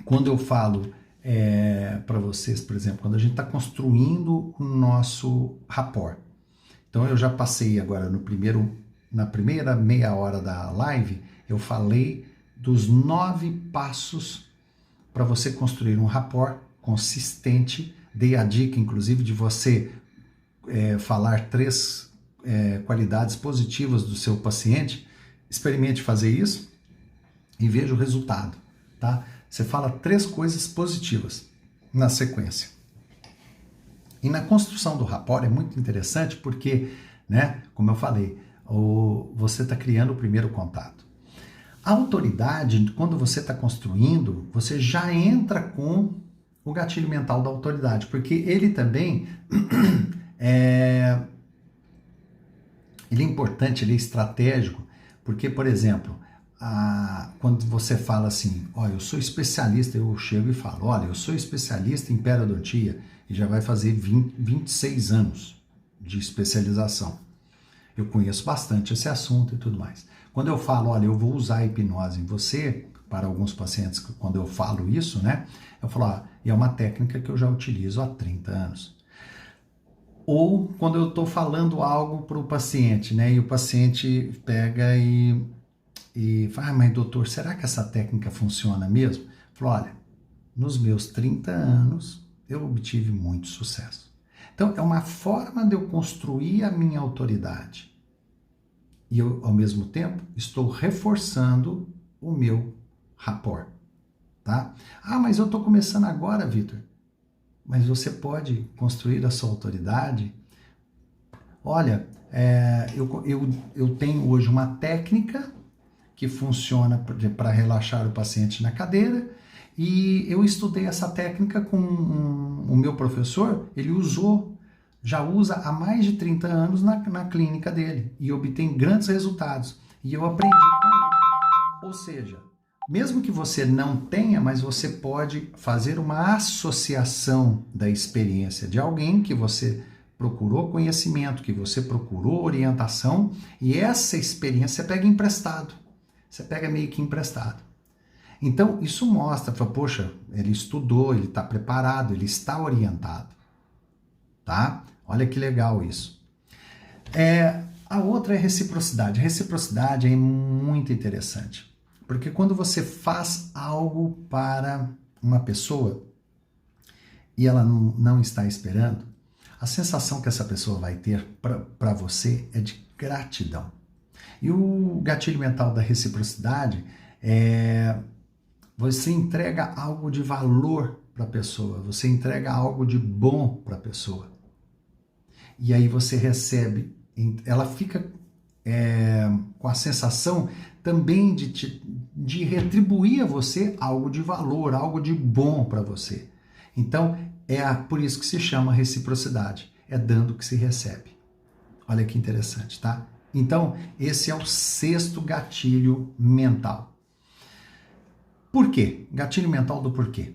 quando eu falo para vocês, por exemplo, quando a gente está construindo o nosso rapport. Então eu já passei agora na primeira meia hora da live, eu falei dos 9 passos para você construir um rapport consistente. Dei a dica, inclusive, de você falar 3 qualidades positivas do seu paciente. Experimente fazer isso e veja o resultado, tá? Você fala 3 coisas positivas na sequência. E na construção do rapport é muito interessante porque, né, como eu falei, você está criando o primeiro contato. A autoridade, quando você está construindo, você já entra com o gatilho mental da autoridade, porque ele também ele é importante, ele é estratégico, porque, por exemplo, quando você fala assim, olha, eu sou especialista, eu chego e falo, olha, eu sou especialista em periodontia e já vai fazer 26 anos de especialização. Eu conheço bastante esse assunto e tudo mais. Quando eu falo, olha, eu vou usar a hipnose em você, para alguns pacientes, quando eu falo isso, né, eu falo, é uma técnica que eu já utilizo há 30 anos. Ou quando eu estou falando algo para o paciente, né, e o paciente pega e fala, mas doutor, será que essa técnica funciona mesmo? Eu falo, olha, nos meus 30 anos eu obtive muito sucesso. Então, é uma forma de eu construir a minha autoridade. E eu, ao mesmo tempo, estou reforçando o meu rapport, tá? Ah, mas eu estou começando agora, Vitor. Mas você pode construir a sua autoridade. Olha, eu tenho hoje uma técnica que funciona para relaxar o paciente na cadeira e eu estudei essa técnica com o meu professor, ele já usa há mais de 30 anos na clínica dele e obtém grandes resultados. E eu aprendi com ele. Ou seja, mesmo que você não tenha, mas você pode fazer uma associação da experiência de alguém que você procurou conhecimento, que você procurou orientação, e essa experiência você pega emprestado. Você pega meio que emprestado. Então, isso mostra, poxa, ele estudou, ele está preparado, ele está orientado. Tá? Olha que legal isso. A outra é reciprocidade. A reciprocidade é muito interessante. Porque quando você faz algo para uma pessoa e ela não está esperando, a sensação que essa pessoa vai ter para você é de gratidão. E o gatilho mental da reciprocidade você entrega algo de valor para a pessoa, você entrega algo de bom para a pessoa. E aí você recebe, ela fica com a sensação também de retribuir a você algo de valor, algo de bom para você. Então, por isso que se chama reciprocidade, é dando que se recebe. Olha que interessante, tá? Então, esse é o 6º gatilho mental. Por quê? Gatilho mental do porquê.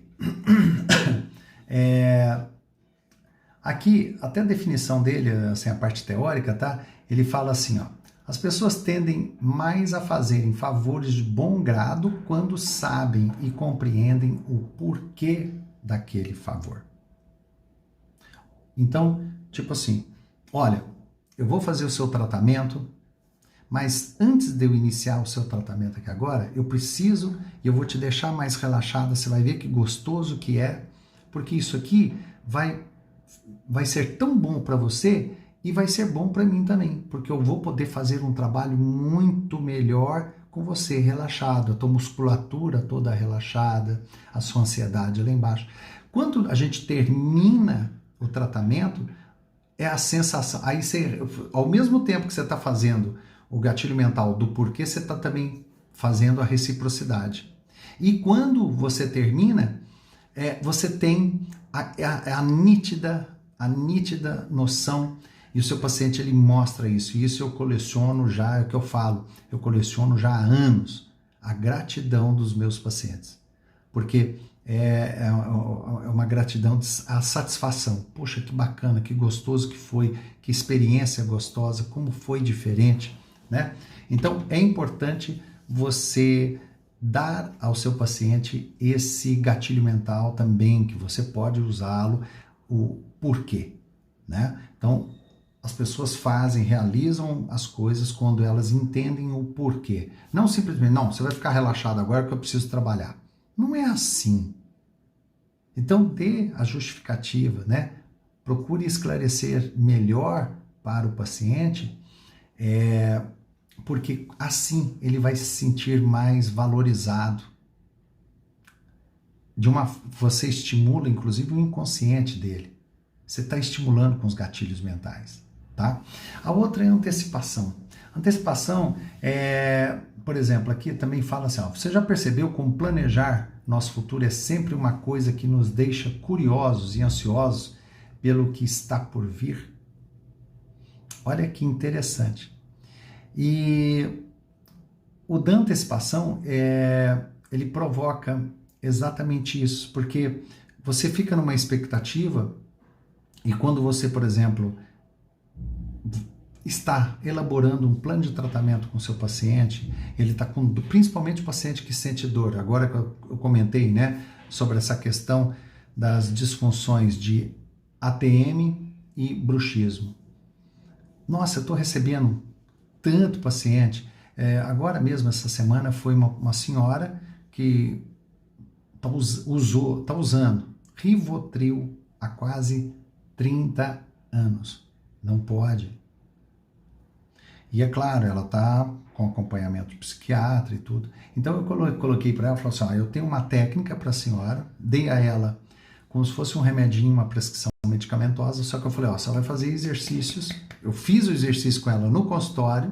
Aqui, até a definição dele, assim, a parte teórica, tá? Ele fala assim, ó, as pessoas tendem mais a fazerem favores de bom grado quando sabem e compreendem o porquê daquele favor. Então, tipo assim, olha, eu vou fazer o seu tratamento, Mas antes de eu iniciar o seu tratamento aqui agora, eu preciso, e eu vou te deixar mais relaxada, você vai ver que gostoso que é, porque isso aqui vai ser tão bom para você e vai ser bom para mim também, porque eu vou poder fazer um trabalho muito melhor com você relaxado, a tua musculatura toda relaxada, a sua ansiedade lá embaixo. Quando a gente termina o tratamento, é a sensação, aí você, ao mesmo tempo que você está fazendo o gatilho mental do porquê, você está também fazendo a reciprocidade. E quando você termina, você tem a nítida noção, e o seu paciente ele mostra isso, e isso eu coleciono já, é o que eu falo, eu coleciono já há anos, a gratidão dos meus pacientes, porque é uma gratidão, a satisfação, poxa, que bacana, que gostoso que foi, que experiência gostosa, como foi diferente, né? Então é importante você dar ao seu paciente esse gatilho mental também, que você pode usá-lo, o porquê, né? Então, as pessoas realizam as coisas quando elas entendem o porquê. Não simplesmente, não, você vai ficar relaxado agora porque eu preciso trabalhar. Não é assim. Então, dê a justificativa, né? Procure esclarecer melhor para o paciente, porque assim ele vai se sentir mais valorizado. Você estimula, inclusive, o inconsciente dele. Você está estimulando com os gatilhos mentais, tá? A outra é a antecipação. Antecipação por exemplo, aqui também fala assim, ó, você já percebeu como planejar nosso futuro é sempre uma coisa que nos deixa curiosos e ansiosos pelo que está por vir? Olha que interessante. E o da antecipação, ele provoca exatamente isso, porque você fica numa expectativa e quando você, por exemplo, está elaborando um plano de tratamento com o seu paciente, ele está com, principalmente o paciente que sente dor, agora que eu comentei, né, sobre essa questão das disfunções de ATM e bruxismo. Nossa, eu estou recebendo tanto paciente, agora mesmo essa semana foi uma senhora que está usando Rivotril há quase 30 anos. Não pode. E é claro, ela está com acompanhamento de psiquiatra e tudo. Então eu coloquei para ela, falei assim, eu tenho uma técnica para a senhora, dei a ela como se fosse um remedinho, uma prescrição medicamentosa, só que eu falei, você vai fazer exercícios. Eu fiz o exercício com ela no consultório,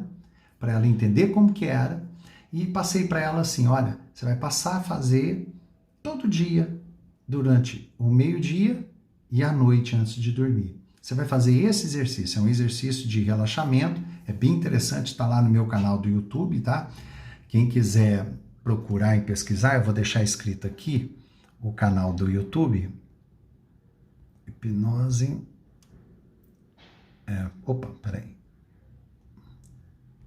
para ela entender como que era, e passei para ela assim, olha, você vai passar a fazer todo dia, durante o meio-dia e à noite antes de dormir. Você vai fazer esse exercício, é um exercício de relaxamento, é bem interessante, está lá no meu canal do YouTube, tá? Quem quiser procurar e pesquisar, eu vou deixar escrito aqui o canal do YouTube, hipnose, peraí,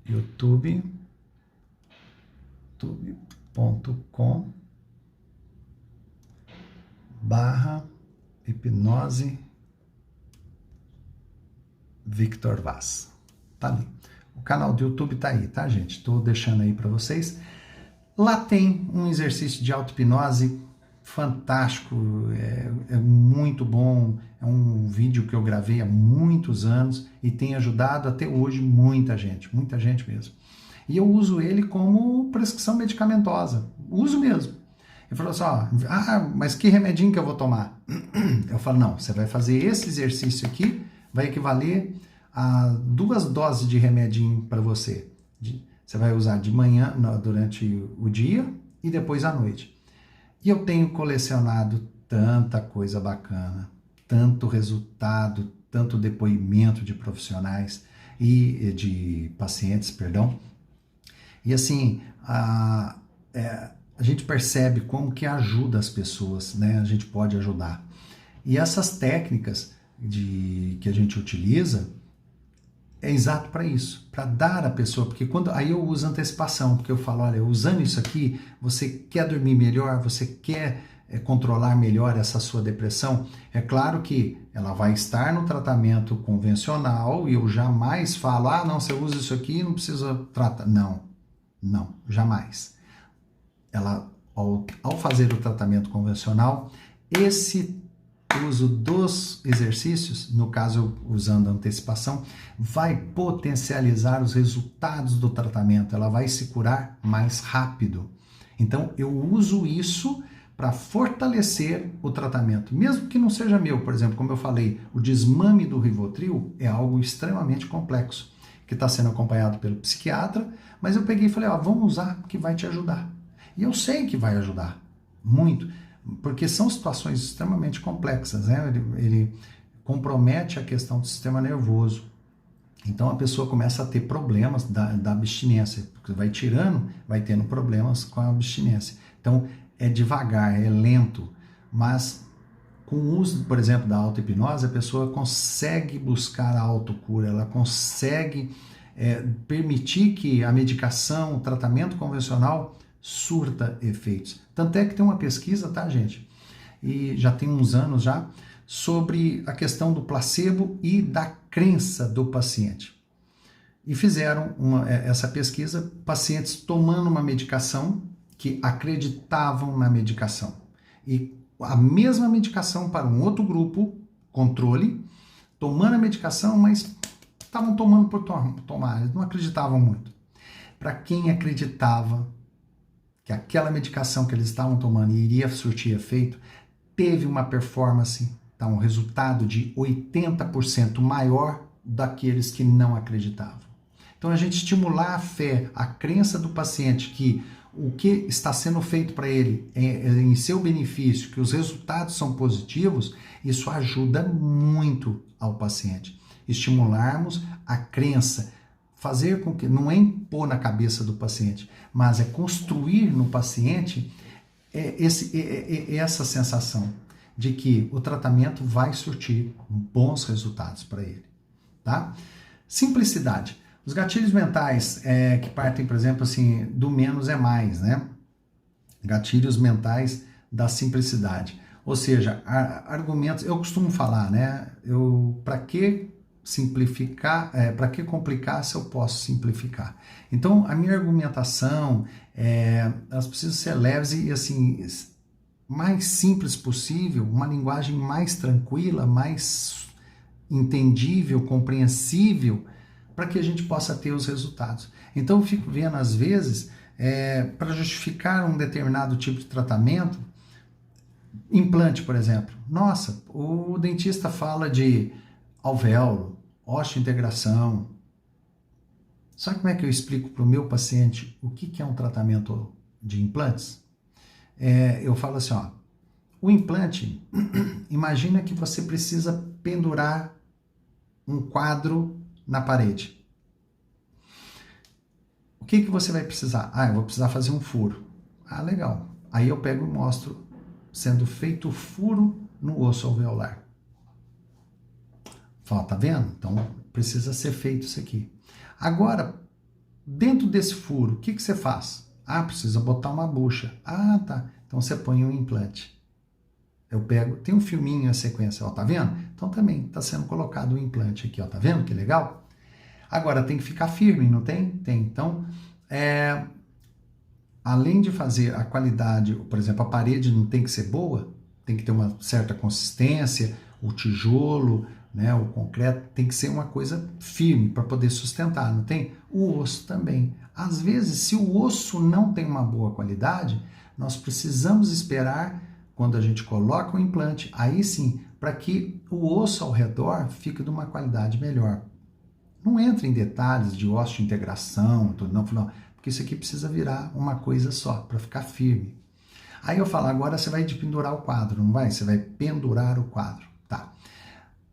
youtube.com/hipnose Victor Vaz. Tá ali. O canal do YouTube tá aí, tá, gente? Estou deixando aí para vocês. Lá tem um exercício de auto-hipnose fantástico, é muito bom, é um vídeo que eu gravei há muitos anos e tem ajudado até hoje muita gente mesmo. E eu uso ele como prescrição medicamentosa, uso mesmo. Ele falou assim, mas que remedinho que eu vou tomar? Eu falo, não, você vai fazer esse exercício aqui, vai equivaler a 2 doses de remedinho para você. Você vai usar de manhã, durante o dia e depois à noite. E eu tenho colecionado tanta coisa bacana, tanto resultado, tanto depoimento de profissionais e de pacientes, perdão. E assim, a gente percebe como que ajuda as pessoas, né? A gente pode ajudar. E essas técnicas que a gente utiliza é exato para isso, para dar à pessoa, porque aí eu uso antecipação, porque eu falo, olha, usando isso aqui, você quer dormir melhor, você quer controlar melhor essa sua depressão? É claro que ela vai estar no tratamento convencional e eu jamais falo, não, você usa isso aqui e não precisa tratar. Não, jamais. Ela, ao fazer o tratamento convencional, esse uso dos exercícios, no caso usando a antecipação, vai potencializar os resultados do tratamento, ela vai se curar mais rápido. Então eu uso isso para fortalecer o tratamento, mesmo que não seja meu. Por exemplo, como eu falei, o desmame do Rivotril é algo extremamente complexo, que está sendo acompanhado pelo psiquiatra, mas eu peguei e falei, vamos usar, que vai te ajudar. E eu sei que vai ajudar, muito, porque são situações extremamente complexas, né? Ele compromete a questão do sistema nervoso. Então a pessoa começa a ter problemas da abstinência, porque vai tirando, vai tendo problemas com a abstinência. Então é devagar, é lento, mas com o uso, por exemplo, da auto-hipnose, a pessoa consegue buscar a autocura, ela consegue permitir que a medicação, o tratamento convencional surta efeitos. Tanto é que tem uma pesquisa, tá, gente? E já tem uns anos já, sobre a questão do placebo e da crença do paciente. E fizeram essa pesquisa, pacientes tomando uma medicação que acreditavam na medicação. E a mesma medicação para um outro grupo, controle, tomando a medicação, mas estavam tomando por tomar, eles não acreditavam muito. Para quem acreditava que aquela medicação que eles estavam tomando iria surtir efeito, teve uma performance, um resultado de 80% maior daqueles que não acreditavam. Então a gente estimular a fé, a crença do paciente que o que está sendo feito para ele é em seu benefício, que os resultados são positivos, isso ajuda muito ao paciente. Estimularmos a crença, fazer com que, não é impor na cabeça do paciente, mas é construir no paciente essa sensação de que o tratamento vai surtir bons resultados para ele, tá? Simplicidade. Os gatilhos mentais que partem, por exemplo, assim, do menos é mais, né? Gatilhos mentais da simplicidade. Ou seja, argumentos, eu costumo falar, né? Para que simplificar, para que complicar se eu posso simplificar? Então, a minha argumentação, elas precisam ser leves e, assim, mais simples possível, uma linguagem mais tranquila, mais entendível, compreensível, para que a gente possa ter os resultados. Então eu fico vendo às vezes, para justificar um determinado tipo de tratamento, implante, por exemplo. Nossa, o dentista fala de alvéolo, osteointegração. Sabe como é que eu explico para o meu paciente o que é um tratamento de implantes? Eu falo assim, o implante, imagina que você precisa pendurar um quadro na parede. O que você vai precisar? Eu vou precisar fazer um furo. Legal. Aí eu pego e mostro sendo feito o furo no osso alveolar. Fala, tá vendo? Então precisa ser feito isso aqui. Agora, dentro desse furo, o que você faz? Precisa botar uma bucha. Tá. Então você põe um implante. Eu pego, tem um filminho a sequência, tá vendo? Então também está sendo colocado um implante aqui, tá vendo que legal? Agora tem que ficar firme, não tem? Tem. Então, além de fazer a qualidade, por exemplo, a parede não tem que ser boa, tem que ter uma certa consistência, o tijolo, né, o concreto tem que ser uma coisa firme para poder sustentar, não tem? O osso também. Às vezes, se o osso não tem uma boa qualidade, nós precisamos esperar quando a gente coloca o implante, aí sim, para que o osso ao redor fique de uma qualidade melhor. Não entra em detalhes de osteointegração, não, porque isso aqui precisa virar uma coisa só, para ficar firme. Aí eu falo, agora você vai pendurar o quadro, não vai? Você vai pendurar o quadro, tá.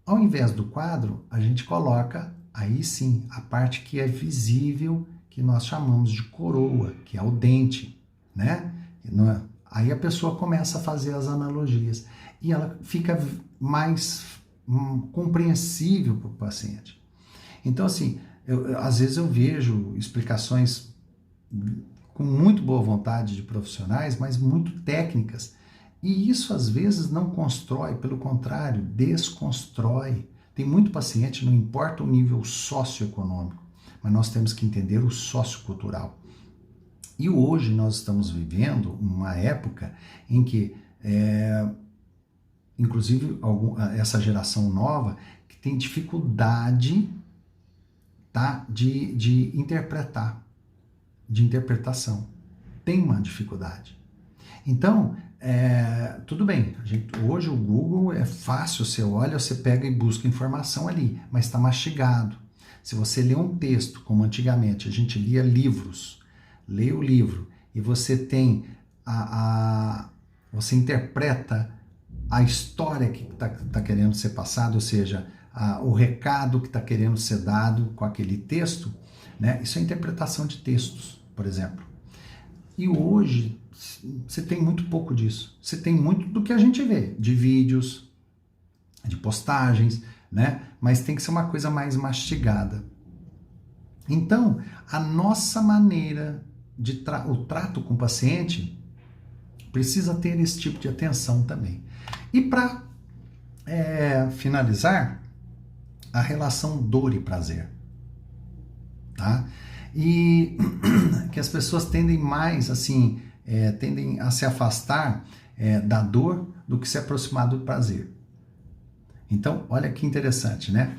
Ao invés do quadro, a gente coloca, aí sim, a parte que é visível, que nós chamamos de coroa, que é o dente, né? Aí a pessoa começa a fazer as analogias e ela fica mais compreensível para o paciente. Então, assim, às vezes eu vejo explicações com muito boa vontade de profissionais, mas muito técnicas, E isso às vezes não constrói, pelo contrário, desconstrói. Tem muito paciente, não importa o nível socioeconômico, mas nós temos que entender o sociocultural. E hoje nós estamos vivendo uma época em que, inclusive essa geração nova, que tem dificuldade, tá, de interpretar, de interpretação. Tem uma dificuldade. Então, tudo bem, hoje o Google é fácil, você olha, você pega e busca informação ali, mas está mastigado. Se você lê um texto, como antigamente a gente lia livros, lê o livro e você tem você interpreta a história que está querendo ser passada, ou seja, o recado que está querendo ser dado com aquele texto, né? Isso é interpretação de textos, por exemplo. E hoje você tem muito pouco disso. Você tem muito do que a gente vê, de vídeos, de postagens, né? Mas tem que ser uma coisa mais mastigada. Então, a nossa maneira de o trato com o paciente precisa ter esse tipo de atenção também. E para finalizar, a relação dor e prazer, tá? E que as pessoas tendem mais, assim, tendem a se afastar da dor do que se aproximar do prazer. Então, olha que interessante, né?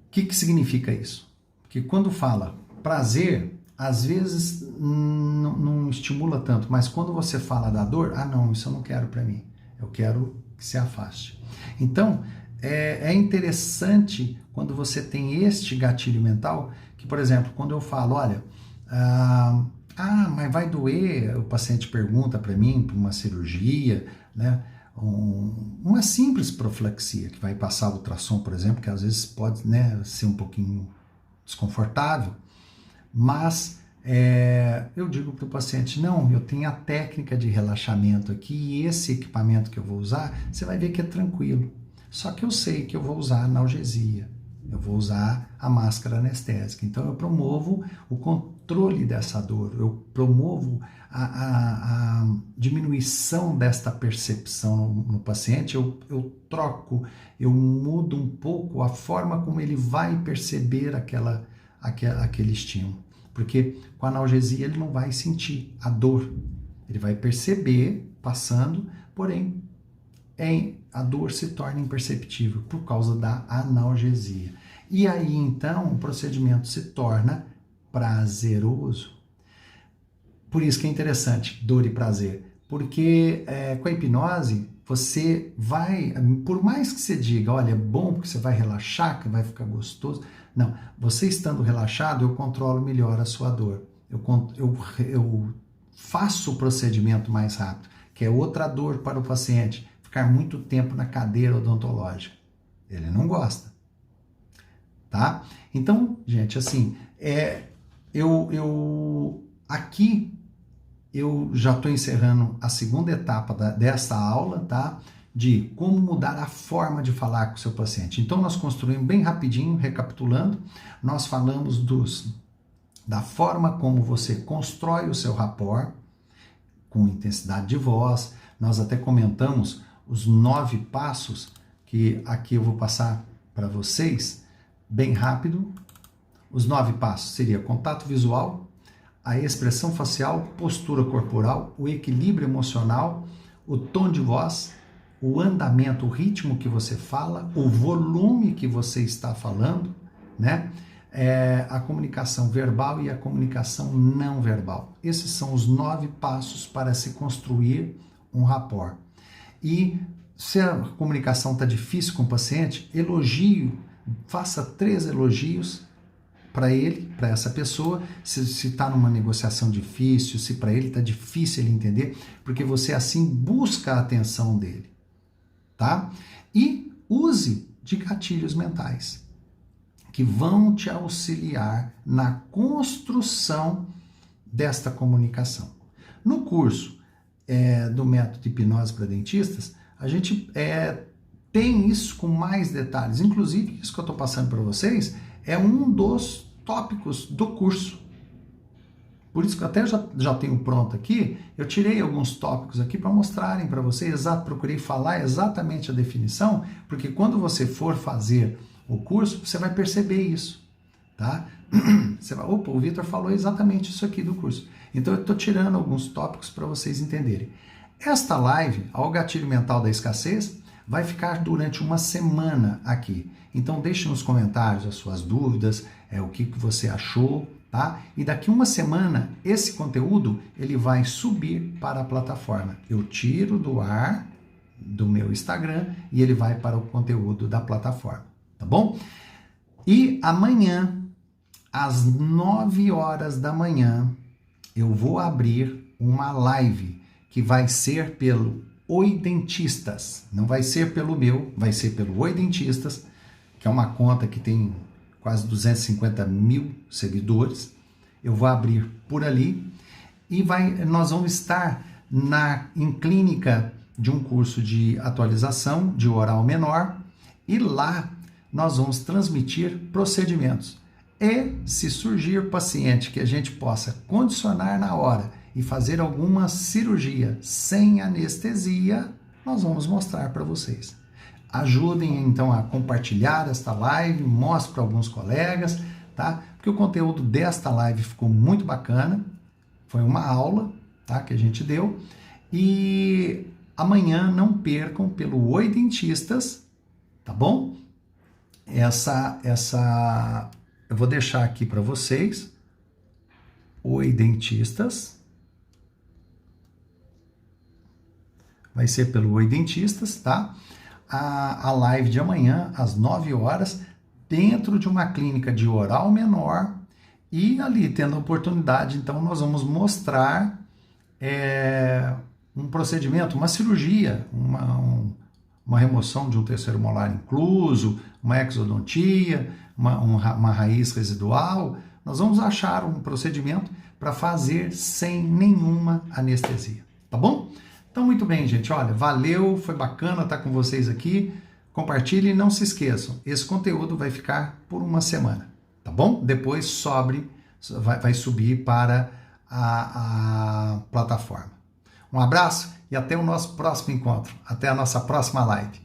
O que significa isso? Que quando fala prazer, às vezes não estimula tanto, mas quando você fala da dor, não, isso eu não quero para mim, eu quero que se afaste. Então, é interessante quando você tem este gatilho mental, que, por exemplo, quando eu falo, olha, mas vai doer, o paciente pergunta para mim, para uma cirurgia, né? Uma simples profilaxia, que vai passar o ultrassom, por exemplo, que às vezes pode, né, ser um pouquinho desconfortável, mas eu digo para o paciente, não, eu tenho a técnica de relaxamento aqui e esse equipamento que eu vou usar, você vai ver que é tranquilo. Só que eu sei que eu vou usar analgesia, eu vou usar a máscara anestésica. Então eu promovo o controle dessa dor, eu promovo a diminuição desta percepção no paciente, eu troco, eu mudo um pouco a forma como ele vai perceber aquele estímulo. Porque com a analgesia ele não vai sentir a dor, ele vai perceber passando, porém a dor se torna imperceptível por causa da analgesia. E aí então o procedimento se torna prazeroso. Por isso que é interessante, dor e prazer, porque com a hipnose você vai, por mais que você diga, olha, é bom porque você vai relaxar, que vai ficar gostoso, não, você estando relaxado, eu controlo melhor a sua dor, eu faço o procedimento mais rápido, que é outra dor para o paciente, ficar muito tempo na cadeira odontológica, ele não gosta, tá? Então, gente, assim, aqui eu já estou encerrando a segunda etapa desta aula, tá? De como mudar a forma de falar com o seu paciente. Então, nós construímos bem rapidinho, recapitulando, nós falamos da forma como você constrói o seu rapport, com intensidade de voz, nós até comentamos os 9 passos, que aqui eu vou passar para vocês, bem rápido. Os 9 passos seria contato visual, a expressão facial, postura corporal, o equilíbrio emocional, o tom de voz, o andamento, o ritmo que você fala, o volume que você está falando, né? A comunicação verbal e a comunicação não verbal. Esses são os 9 passos para se construir um rapport. E se a comunicação está difícil com o paciente, elogio, faça 3 elogios para ele, para essa pessoa, se está numa negociação difícil, se para ele está difícil ele entender, porque você assim busca a atenção dele, tá? E use de gatilhos mentais, que vão te auxiliar na construção desta comunicação. No curso do método de hipnose para dentistas, a gente tem isso com mais detalhes, inclusive isso que eu estou passando para vocês é um dos tópicos do curso, Por isso que eu até já tenho pronto aqui, eu tirei alguns tópicos aqui para mostrarem para você, procurei falar exatamente a definição, porque quando você for fazer o curso, você vai perceber isso, tá? Você vai, opa, o Vitor falou exatamente isso aqui do curso. Então eu estou tirando alguns tópicos para vocês entenderem. Esta live, ao gatilho mental da escassez, vai ficar durante uma semana aqui. Então deixe nos comentários as suas dúvidas, o que você achou, tá? E daqui uma semana, esse conteúdo, ele vai subir para a plataforma. Eu tiro do ar do meu Instagram e ele vai para o conteúdo da plataforma, tá bom? E amanhã, às 9 horas da manhã, eu vou abrir uma live que vai ser pelo Oi Dentistas. Não vai ser pelo meu, vai ser pelo Oi Dentistas, que é uma conta que tem quase 250 mil seguidores. Eu vou abrir por ali e nós vamos estar em clínica de um curso de atualização de oral menor e lá nós vamos transmitir procedimentos. E se surgir paciente que a gente possa condicionar na hora e fazer alguma cirurgia sem anestesia, nós vamos mostrar para vocês. Ajudem então a compartilhar esta live, mostre para alguns colegas, tá? Porque o conteúdo desta live ficou muito bacana, foi uma aula, tá? Que a gente deu. E amanhã não percam pelo Oi Dentistas, tá bom? Eu vou deixar aqui para vocês. Oi Dentistas. Vai ser pelo Oi Dentistas, tá? A live de amanhã, às 9 horas, dentro de uma clínica de oral menor e ali tendo a oportunidade, então nós vamos mostrar um procedimento, uma cirurgia, uma remoção de um terceiro molar incluso, uma exodontia, uma raiz residual. Nós vamos achar um procedimento para fazer sem nenhuma anestesia, tá bom? Então, muito bem, gente. Olha, valeu, foi bacana estar com vocês aqui. Compartilhem e não se esqueçam, esse conteúdo vai ficar por uma semana, tá bom? Depois vai subir para a plataforma. Um abraço e até o nosso próximo encontro. Até a nossa próxima live.